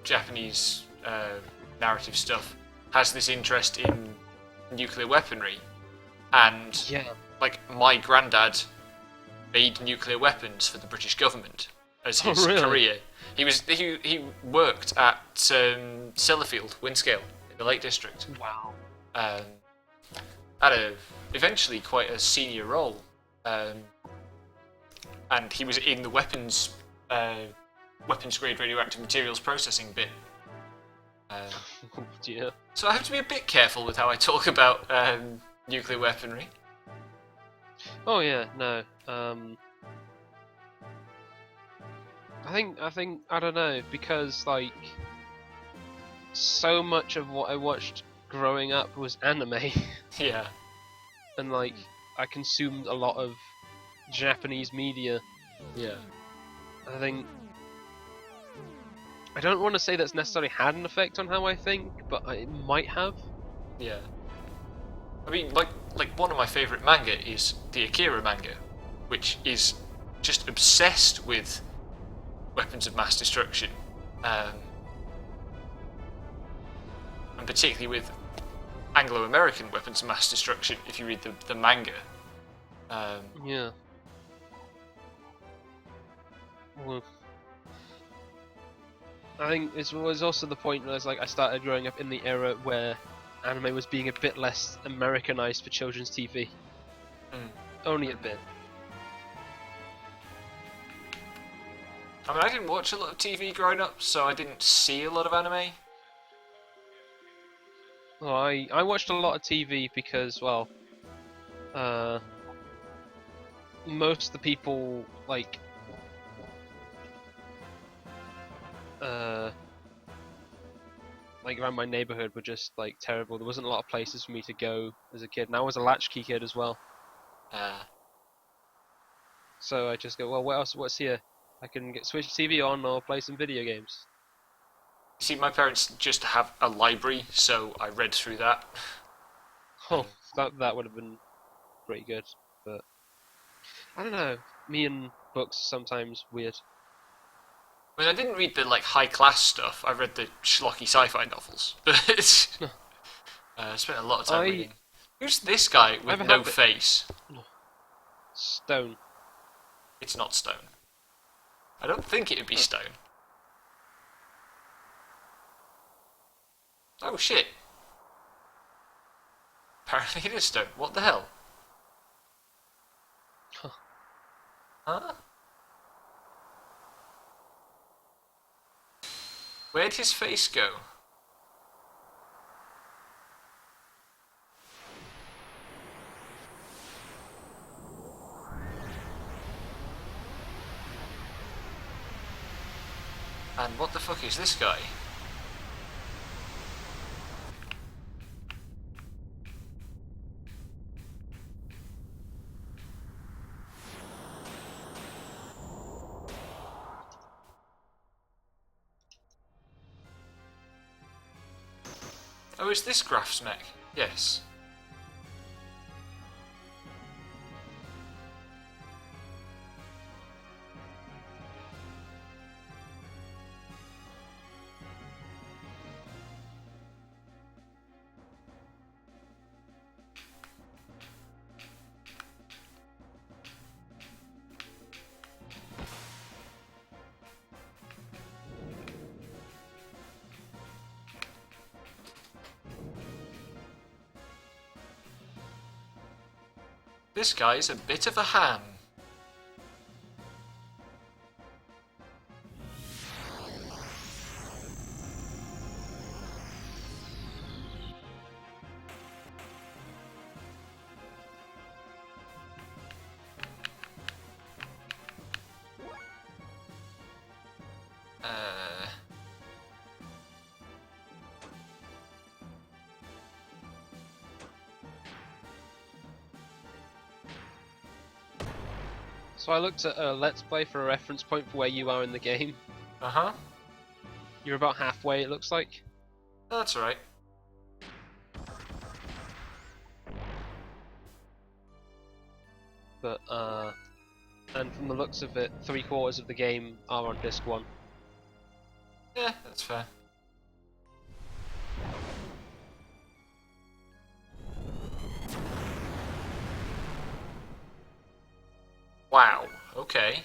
Japanese narrative stuff has this interest in nuclear weaponry, and Yeah. like my granddad made nuclear weapons for the British government as his really? career. He worked at Sellafield, Windscale, in the Lake District. Wow. At eventually quite a senior role, and he was in the weapons grade radioactive materials processing bit. Oh dear. So I have to be a bit careful with how I talk about nuclear weaponry. Oh yeah, no. I think I don't know, because like so much of what I watched growing up was anime, Yeah. and like I consumed a lot of Japanese media. Yeah. I think I don't want to say that's necessarily had an effect on how I think, but it might have. Yeah. I mean, like one of my favourite manga is the Akira manga, which is just obsessed with weapons of mass destruction, and particularly with Anglo-American weapons of mass destruction. If you read the manga, Yeah. Well, I think it was also the point where I started growing up in the era where anime was being a bit less Americanized for children's TV. Mm. Only a bit. I mean, I didn't watch a lot of TV growing up, so I didn't see a lot of anime. Well, I watched a lot of TV because, well, most of the people like around my neighborhood were just like terrible. There wasn't a lot of places for me to go as a kid, and I was a latchkey kid as well. So I just go, well, what else? What's here? I can switch TV on or play some video games. See, my parents just have a library, so I read through that. Oh, that would have been pretty good, but I don't know. Me and books are sometimes weird. I mean, I didn't read the high class stuff. I read the schlocky sci-fi novels, but I spent a lot of time reading. Who's this guy with no face? Stone. It's not Stone. I don't think it would be Stone. Oh shit! Apparently it is Stone. What the hell? Huh? Where'd his face go? And what the fuck is this guy? Oh, is this Graf's mech? Yes. This guy's a bit of a ham. So I looked at a Let's Play for a reference point for where you are in the game. Uh-huh. You're about halfway, it looks like. Oh, that's alright. But, and from the looks of it, 3/4 of the game are on disc 1. Yeah, that's fair. Wow, okay.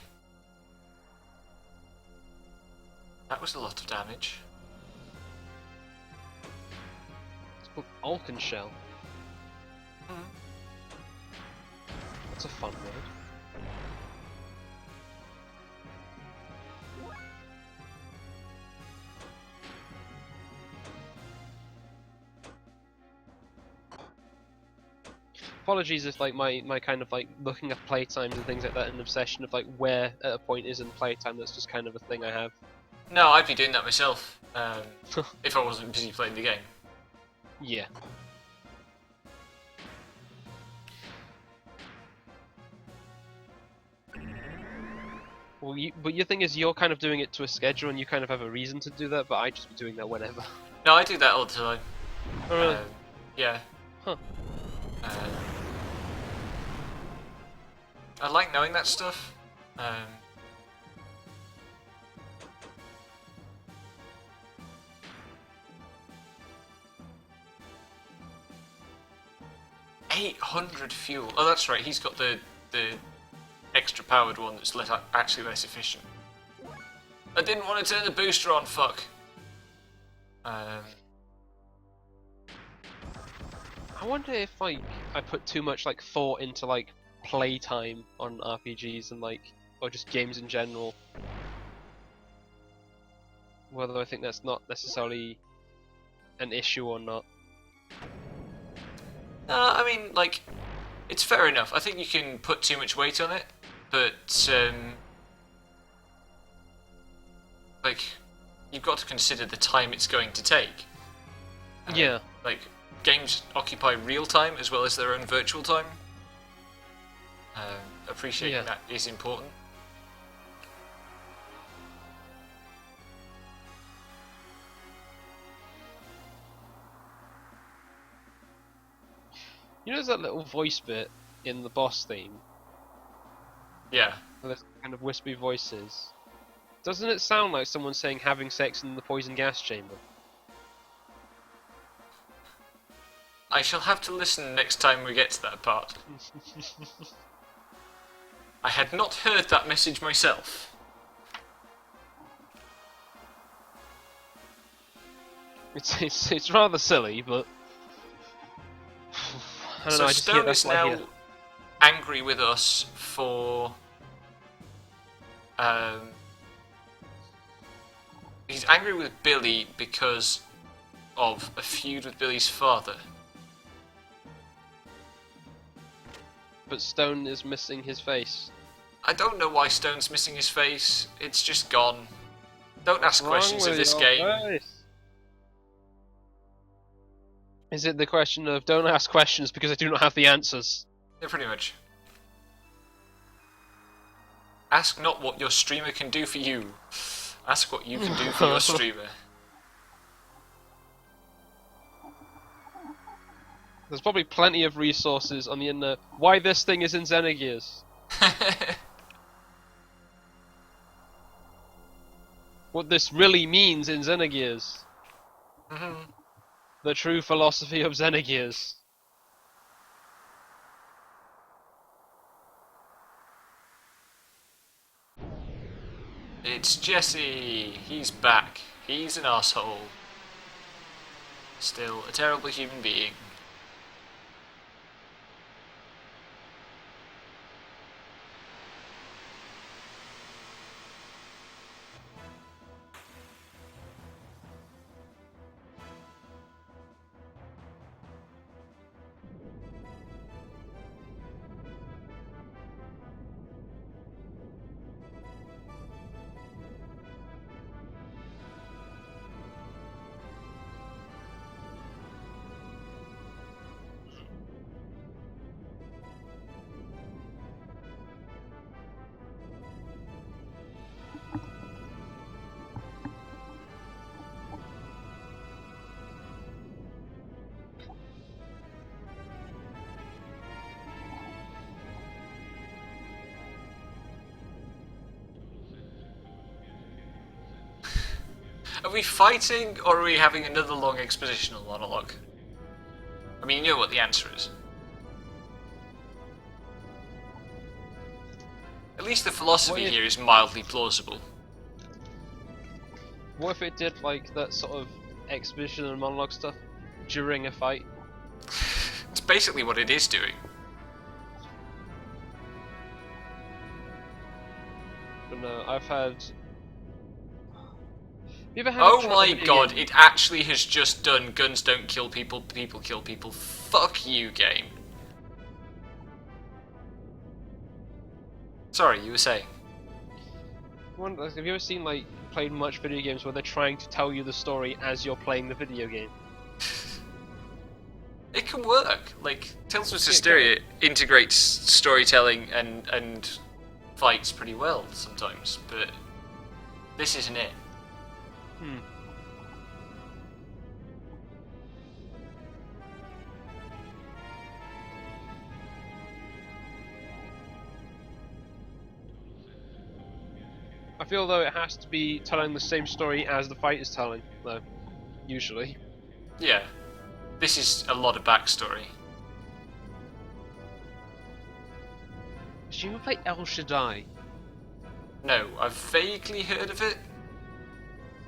That was a lot of damage. It's called Alkenshell. Hmm. That's a fun word. Apologies if like my kind of like looking at playtimes and things like that, an obsession of like where at a point is in playtime, that's just kind of a thing I have. No, I'd be doing that myself, if I wasn't busy playing the game. Yeah. Well, but your thing is you're kind of doing it to a schedule and you kind of have a reason to do that, but I just be doing that whenever. No, I do that all the time. Oh really? Yeah. Huh. I like knowing that stuff. 800 fuel. Oh, that's right. He's got the extra powered one that's actually less efficient. I didn't want to turn the booster on. Fuck. I wonder if like I put too much like thought into like playtime on RPGs and like or just games in general. Whether I think that's not necessarily an issue or not. I mean, like, it's fair enough. I think you can put too much weight on it, but like, you've got to consider the time it's going to take. Yeah. Like, games occupy real time as well as their own virtual time. Appreciating that is important. You know, there's that little voice bit in the boss theme. Yeah. Those kind of wispy voices. Doesn't it sound like someone saying having sex in the poison gas chamber? I shall have to listen next time we get to that part. I had not heard that message myself. It's rather silly, but I don't know. I just hear Stone that's is what I now hear. angry with us for he's angry with Billy because of a feud with Billy's father. But Stone is missing his face. I don't know why Stone's missing his face. It's just gone. Don't ask questions of this game. Face? Is it the question of don't ask questions because I do not have the answers? Yeah, pretty much. Ask not what your streamer can do for you. Ask what you can do for your streamer. There's probably plenty of resources on the internet. Why this thing is in Xenogears? What this really means in Xenogears? The true philosophy of Xenogears. It's Jesse. He's back. He's an asshole. Still a terrible human being. Are we fighting, or are we having another long expositional monologue? I mean, you know what the answer is. At least the philosophy here is mildly plausible. What if it did like that sort of exposition and monologue stuff during a fight? It's basically what it is doing. But no, I've had. You ever had Oh a my video god, game? it actually has just done guns don't kill people, people kill people. Fuck you, game. Sorry, you were saying? Have you ever seen like played much video games where they're trying to tell you the story as you're playing the video game? It can work. Like, Tales of Systeria integrates storytelling and fights pretty well sometimes, but this isn't it. I feel though it has to be telling the same story as the fight is telling, though. Usually. Yeah. This is a lot of backstory. Did you ever play El Shaddai? No, I've vaguely heard of it.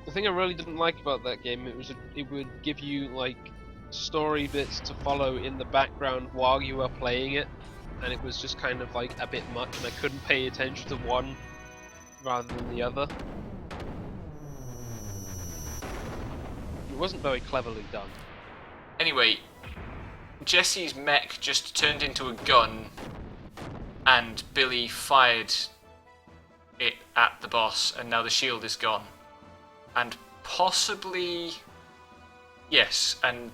The thing I really didn't like about that game, it would give you like story bits to follow in the background while you were playing it, and it was just kind of like a bit much, and I couldn't pay attention to one rather than the other. It wasn't very cleverly done. Anyway, Jesse's mech just turned into a gun, and Billy fired it at the boss, and now the shield is gone. And possibly... Yes, and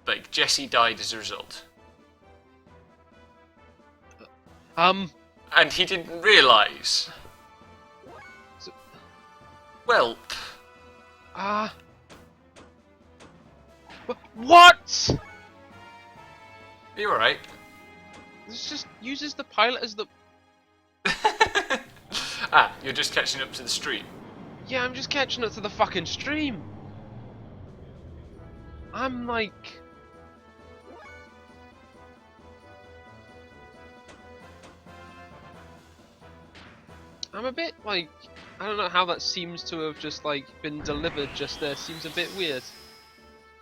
like Jesse died as a result. And he didn't realise. So, well... What?! Are you alright? This just uses the pilot as the... Ah, you're just catching up to the stream. Yeah, I'm just catching up to the fucking stream. I'm like... I'm a bit like... I don't know how that seems to have just like been delivered just there. Seems a bit weird.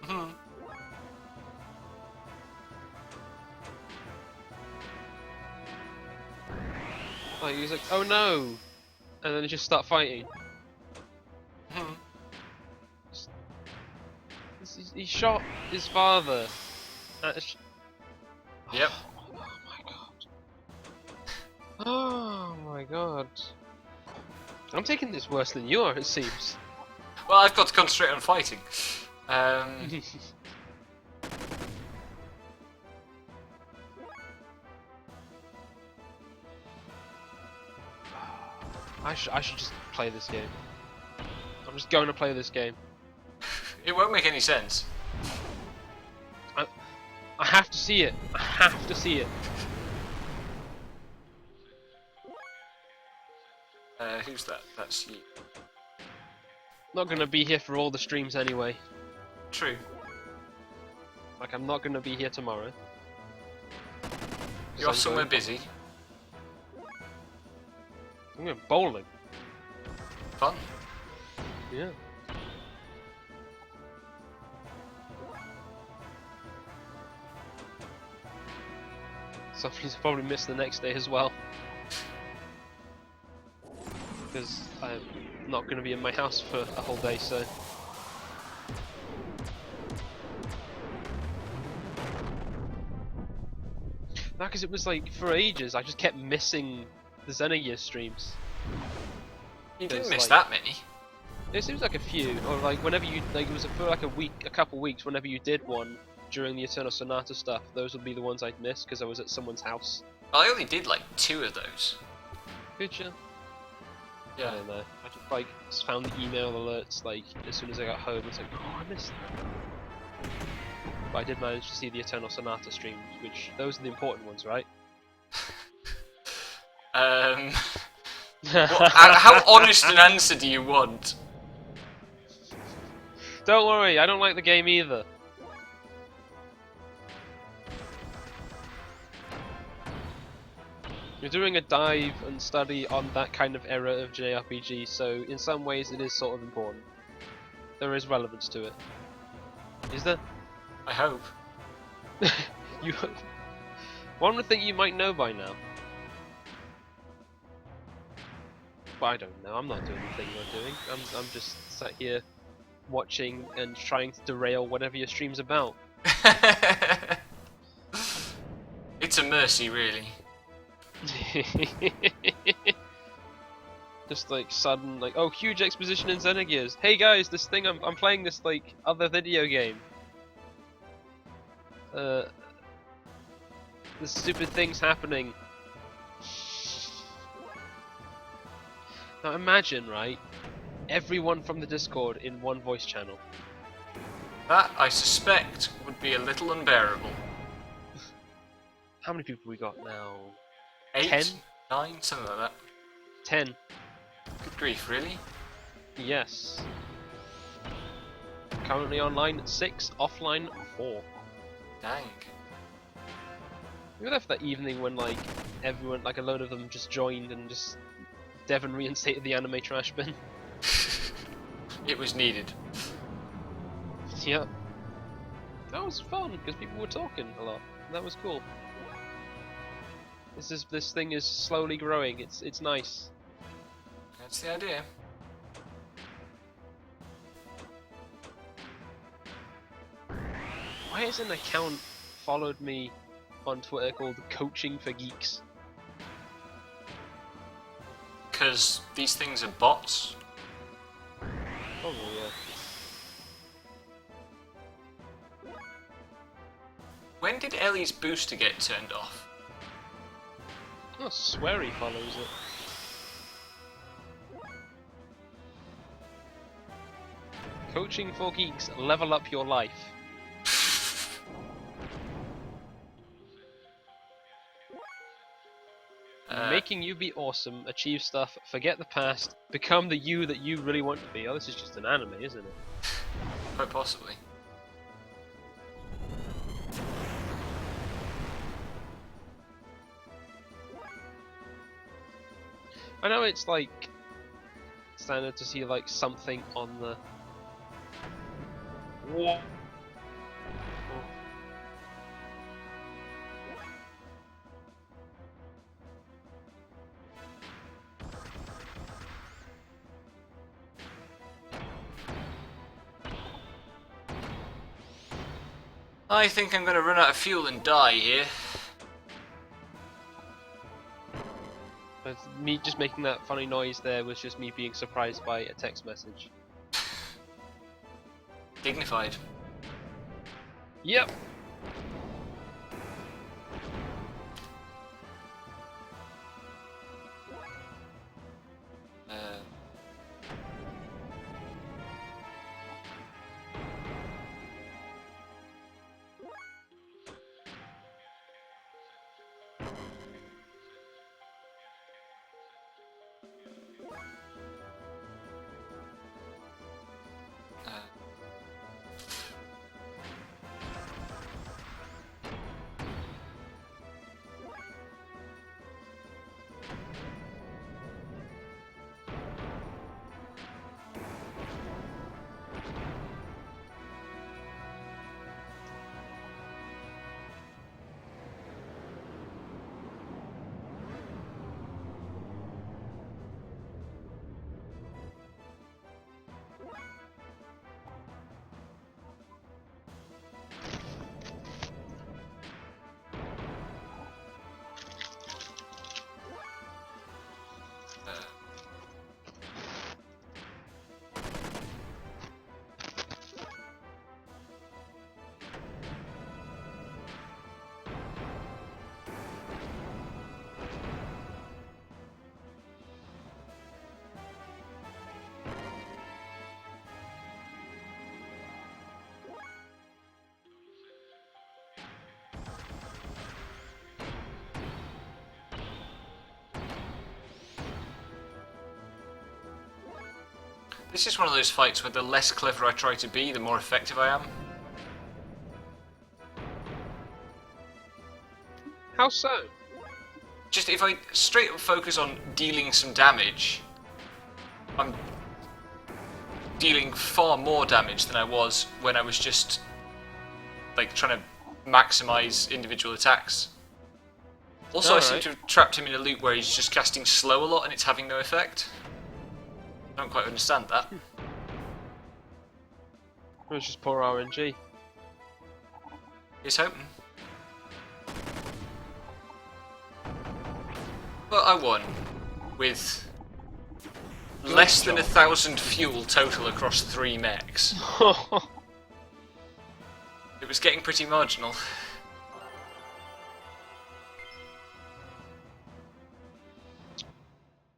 Hmm. Like he's like, oh no, and then they just start fighting. Hmm. He shot his father. Yep. Oh my god. Oh my god. I'm taking this worse than you are, it seems. Well, I've got to concentrate on fighting. I should just play this game. I'm just going to play this game. It won't make any sense. I have to see it. I have to see it. Who's that? That's you. Not gonna be here for all the streams anyway. True. Like I'm not gonna be here tomorrow. You're somewhere busy. I'm going bowling. Fun. Yeah. Somebody's probably missed the next day as well. Because I'm not going to be in my house for a whole day, so... No, because it was like, for ages, I just kept missing the Xenogears streams. You didn't There's, miss like- that many. It seems like a few, or like whenever you, like it was for like a couple weeks, whenever you did one during the Eternal Sonata stuff, those would be the ones I'd miss because I was at someone's house. I only did like 2 of those. Good, yeah. I Yeah. don't know. I just like found the email alerts like as soon as I got home. It's like, oh, I missed that. But I did manage to see the Eternal Sonata streams, which those are the important ones, right? How honest an answer do you want? Don't worry, I don't like the game either. You're doing a dive and study on that kind of era of JRPG, so in some ways it is sort of important. There is relevance to it. Is there? I hope. You. One would think you might know by now. But I don't know. I'm not doing the thing you're doing. I'm just sat here watching and trying to derail whatever your stream's about. It's a mercy, really. Just like sudden, like, oh, huge exposition in Xenogears. Hey guys, this thing I'm playing this like other video game. This stupid thing's happening. Now imagine, right? Everyone from the Discord in one voice channel. That, I suspect, would be a little unbearable. How many people we got now? 8? 10? 9? Something like that. 10. Good grief, really? Yes. Currently online 6, offline 4. Dang. We were there for that evening when like everyone, like a load of them just joined and just Devon reinstated the anime trash bin. It was needed. Yeah. That was fun because people were talking a lot. That was cool. This thing is slowly growing. It's nice. That's the idea. Why has an account followed me on Twitter called Coaching for Geeks? Because these things are bots. Oh yeah. When did Ellie's booster get turned off? Oh, Swery follows it. Coaching for Geeks, level up your life. Making you be awesome, achieve stuff, forget the past, become the you that you really want to be. Oh, this is just an anime, isn't it? Quite possibly. I know it's like standard to see like something on the. What? I think I'm going to run out of fuel and die here. But me just making that funny noise there was just me being surprised by a text message. Dignified. Yep. This is one of those fights where the less clever I try to be, the more effective I am. How so? Just if I straight up focus on dealing some damage, I'm dealing far more damage than I was when I was just like trying to maximize individual attacks. Also, I seem to have trapped him in a loop where he's just casting slow a lot and it's having no effect. I don't quite understand that. It was just poor RNG. Here's hoping. But I won with less than 1,000 fuel total across 3 mechs. It was getting pretty marginal.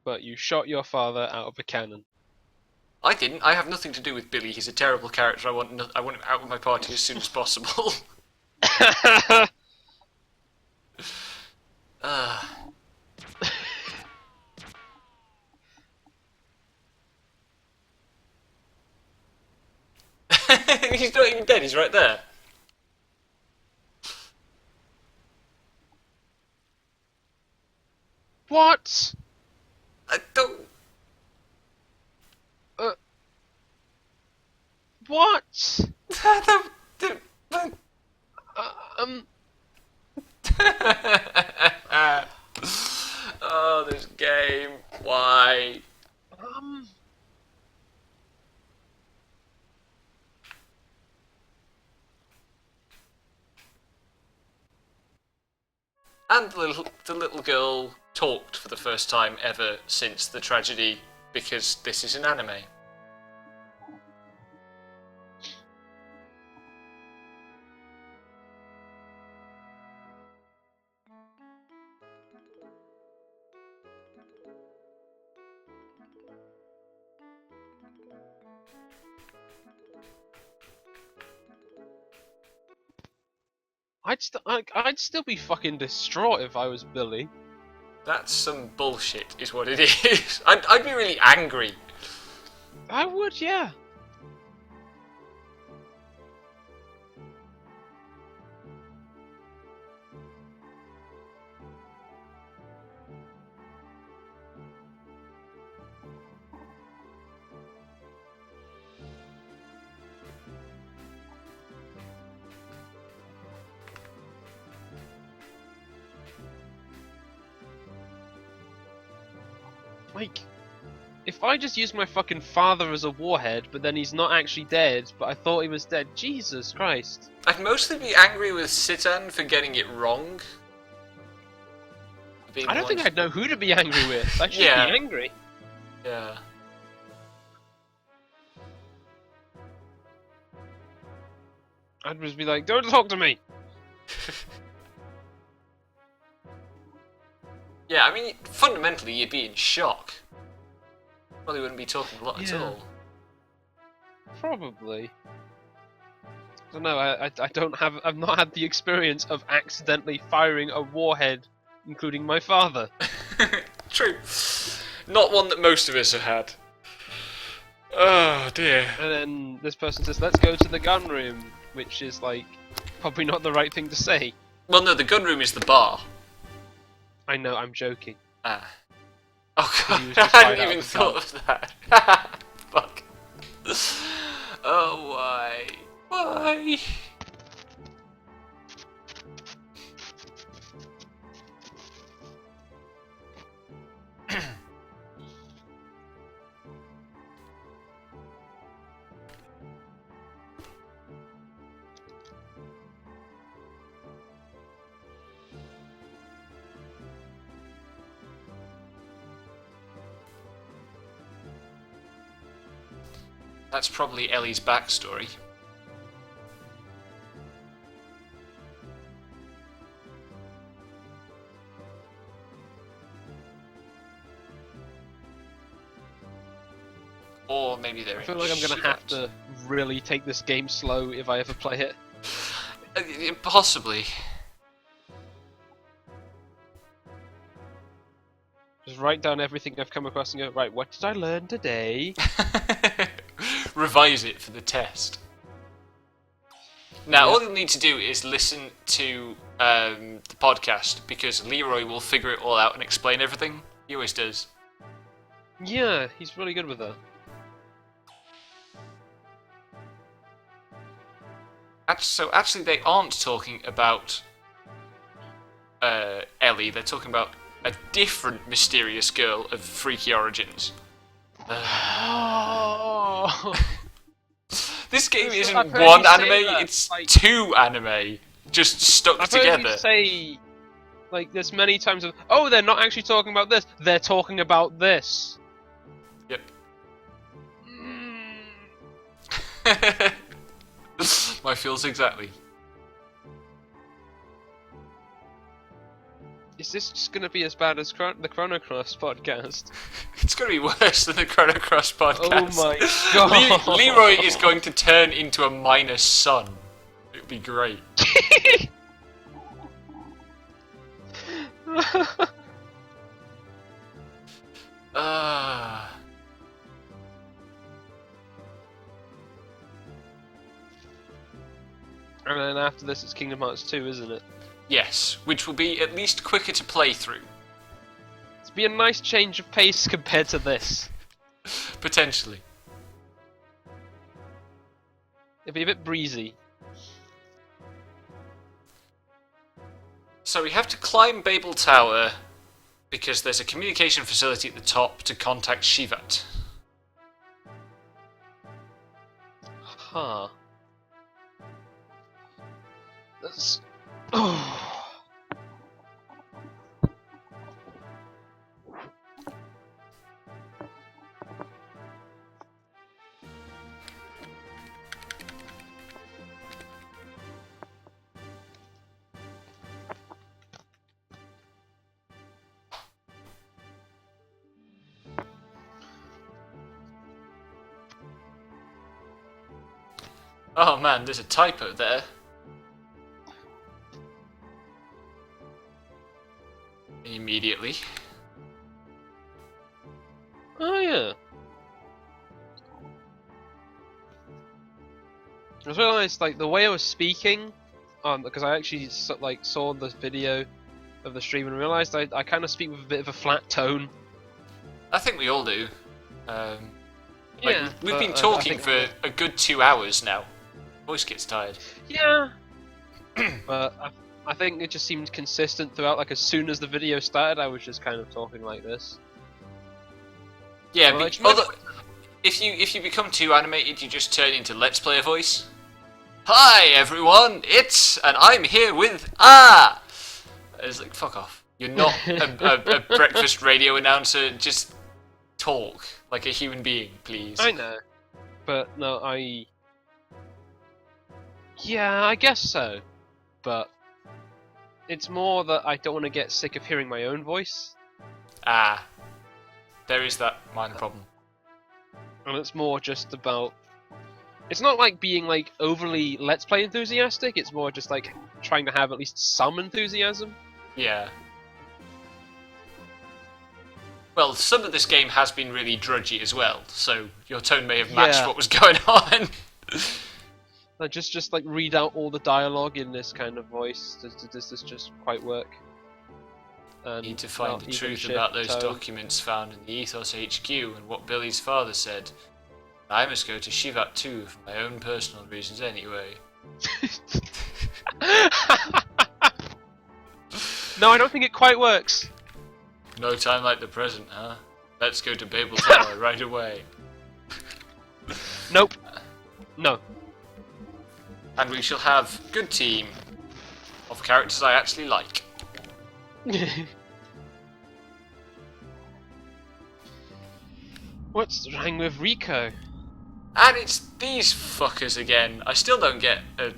But you shot your father out of a cannon. I didn't. I have nothing to do with Billy. He's a terrible character. I want him out of my party as soon as possible. He's not even dead. He's right there. What? I don't. What? Oh, this game. Why? And the little girl talked for the first time ever since the tragedy, because this is an anime. I'd still be fucking distraught if I was Billy. That's some bullshit, is what it is. I'd be really angry. I would, yeah. Like, if I just use my fucking father as a warhead, but then he's not actually dead, but I thought he was dead, Jesus Christ. I'd mostly be angry with Citan for getting it wrong. I don't think I'd know who to be angry with. I should be angry. Yeah. I'd just be like, don't talk to me! Yeah, I mean, fundamentally, you'd be in shock. Probably wouldn't be talking a lot at all. Probably. I don't know, I've not had the experience of accidentally firing a warhead, including my father. True. Not one that most of us have had. Oh, dear. And then this person says, let's go to the gun room, which is, like, probably not the right thing to say. Well, no, the gun room is the bar. I know, I'm joking. Ah. Oh god, He was just I hadn't fired out even of the thought gun. of that. Fuck. Oh, why? Why? That's probably Ellie's backstory. Or maybe they're I feel like I'm gonna have to really take this game slow if I ever play it. Possibly. Just write down everything I've come across and go, right, what did I learn today? Revise it for the test. Now, all you'll need to do is listen to the podcast, because Leroy will figure it all out and explain everything. He always does. Yeah, he's really good with that. So actually, they aren't talking about Ellie. They're talking about a different mysterious girl of freaky origins. Oh. This game I've isn't heard one you say anime, that, it's like- 2 anime just stuck I've heard together. you say, like, there's many times of, oh, they're not actually talking about this, they're talking about this. Yep. Mm. My feels exactly. Is this just gonna be as bad as the Chrono Cross podcast? It's going to be worse than the Chrono Cross podcast. Oh my god! Leroy is going to turn into a minor sun. It would be great. And then after this, it's Kingdom Hearts 2, isn't it? Yes, which will be at least quicker to play through. It'll be a nice change of pace compared to this. Potentially. It'll be a bit breezy. So we have to climb Babel Tower because there's a communication facility at the top to contact Shivat. Huh. That's... Oh. Oh man, there's a typo there. Immediately. Oh yeah. I just realised, like, the way I was speaking, because I actually saw the video of the stream and realised I kind of speak with a bit of a flat tone. I think we all do. Yeah, we've been I talking think- for a good 2 hours now. Voice gets tired. Yeah. But I think it just seemed consistent throughout. Like, as soon as the video started, I was just kind of talking like this. Yeah, Well, but it's meant- if you become too animated, you just turn into Let's Player voice. Hi everyone, and I'm here with It's like, fuck off. You're not a breakfast radio announcer. Just talk like a human being, please. I know, but no, yeah, I guess so. But it's more that I don't want to get sick of hearing my own voice. There is that minor problem. And it's more just about... It's not like being, like, overly Let's Play enthusiastic, it's more just, like, trying to have at least some enthusiasm. Yeah. Well, some of this game has been really drudgy as well, so your tone may have matched Yeah. what was going on. Like, just like, read out all the dialogue in this kind of voice. Does this just quite work? And Need to find not the even truth shift about those tone. documents found in the Ethos HQ and what Billy's father said. I must go to Shivat too, for my own personal reasons anyway. No, I don't think it quite works. No time like the present, huh? Let's go to Babel Tower right away. Nope. No. And we shall have good team of characters I actually like. What's wrong with Rico? And it's these fuckers again. I still don't get a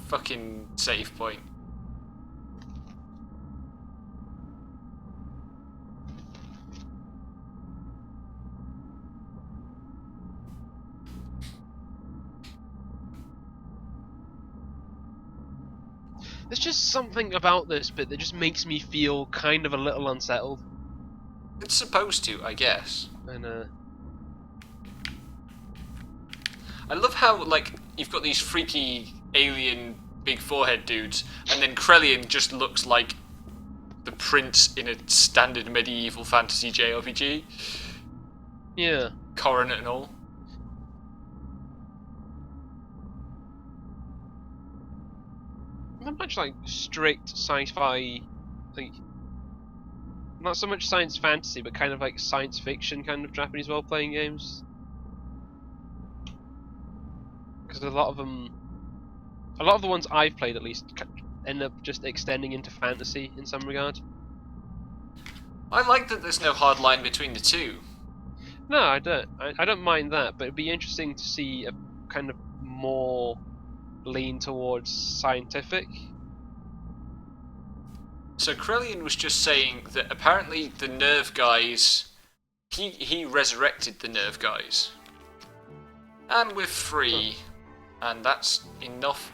fucking save point. There's just something about this bit that just makes me feel kind of a little unsettled. It's supposed to, I guess. And I love how, like, you've got these freaky alien big forehead dudes, and then Krellian just looks like the prince in a standard medieval fantasy JRPG. yeah. Coronet and all. Not much like strict sci-fi, like not so much science fantasy, but kind of like science fiction kind of Japanese role-playing games. Because a lot of the ones I've played at least end up just extending into fantasy in some regard. I like that there's no hard line between the two. No, I don't. I don't mind that, but it'd be interesting to see a kind of more lean towards scientific. So Krellian was just saying that apparently the nerve guys, he resurrected the nerve guys. And we're free. And that's enough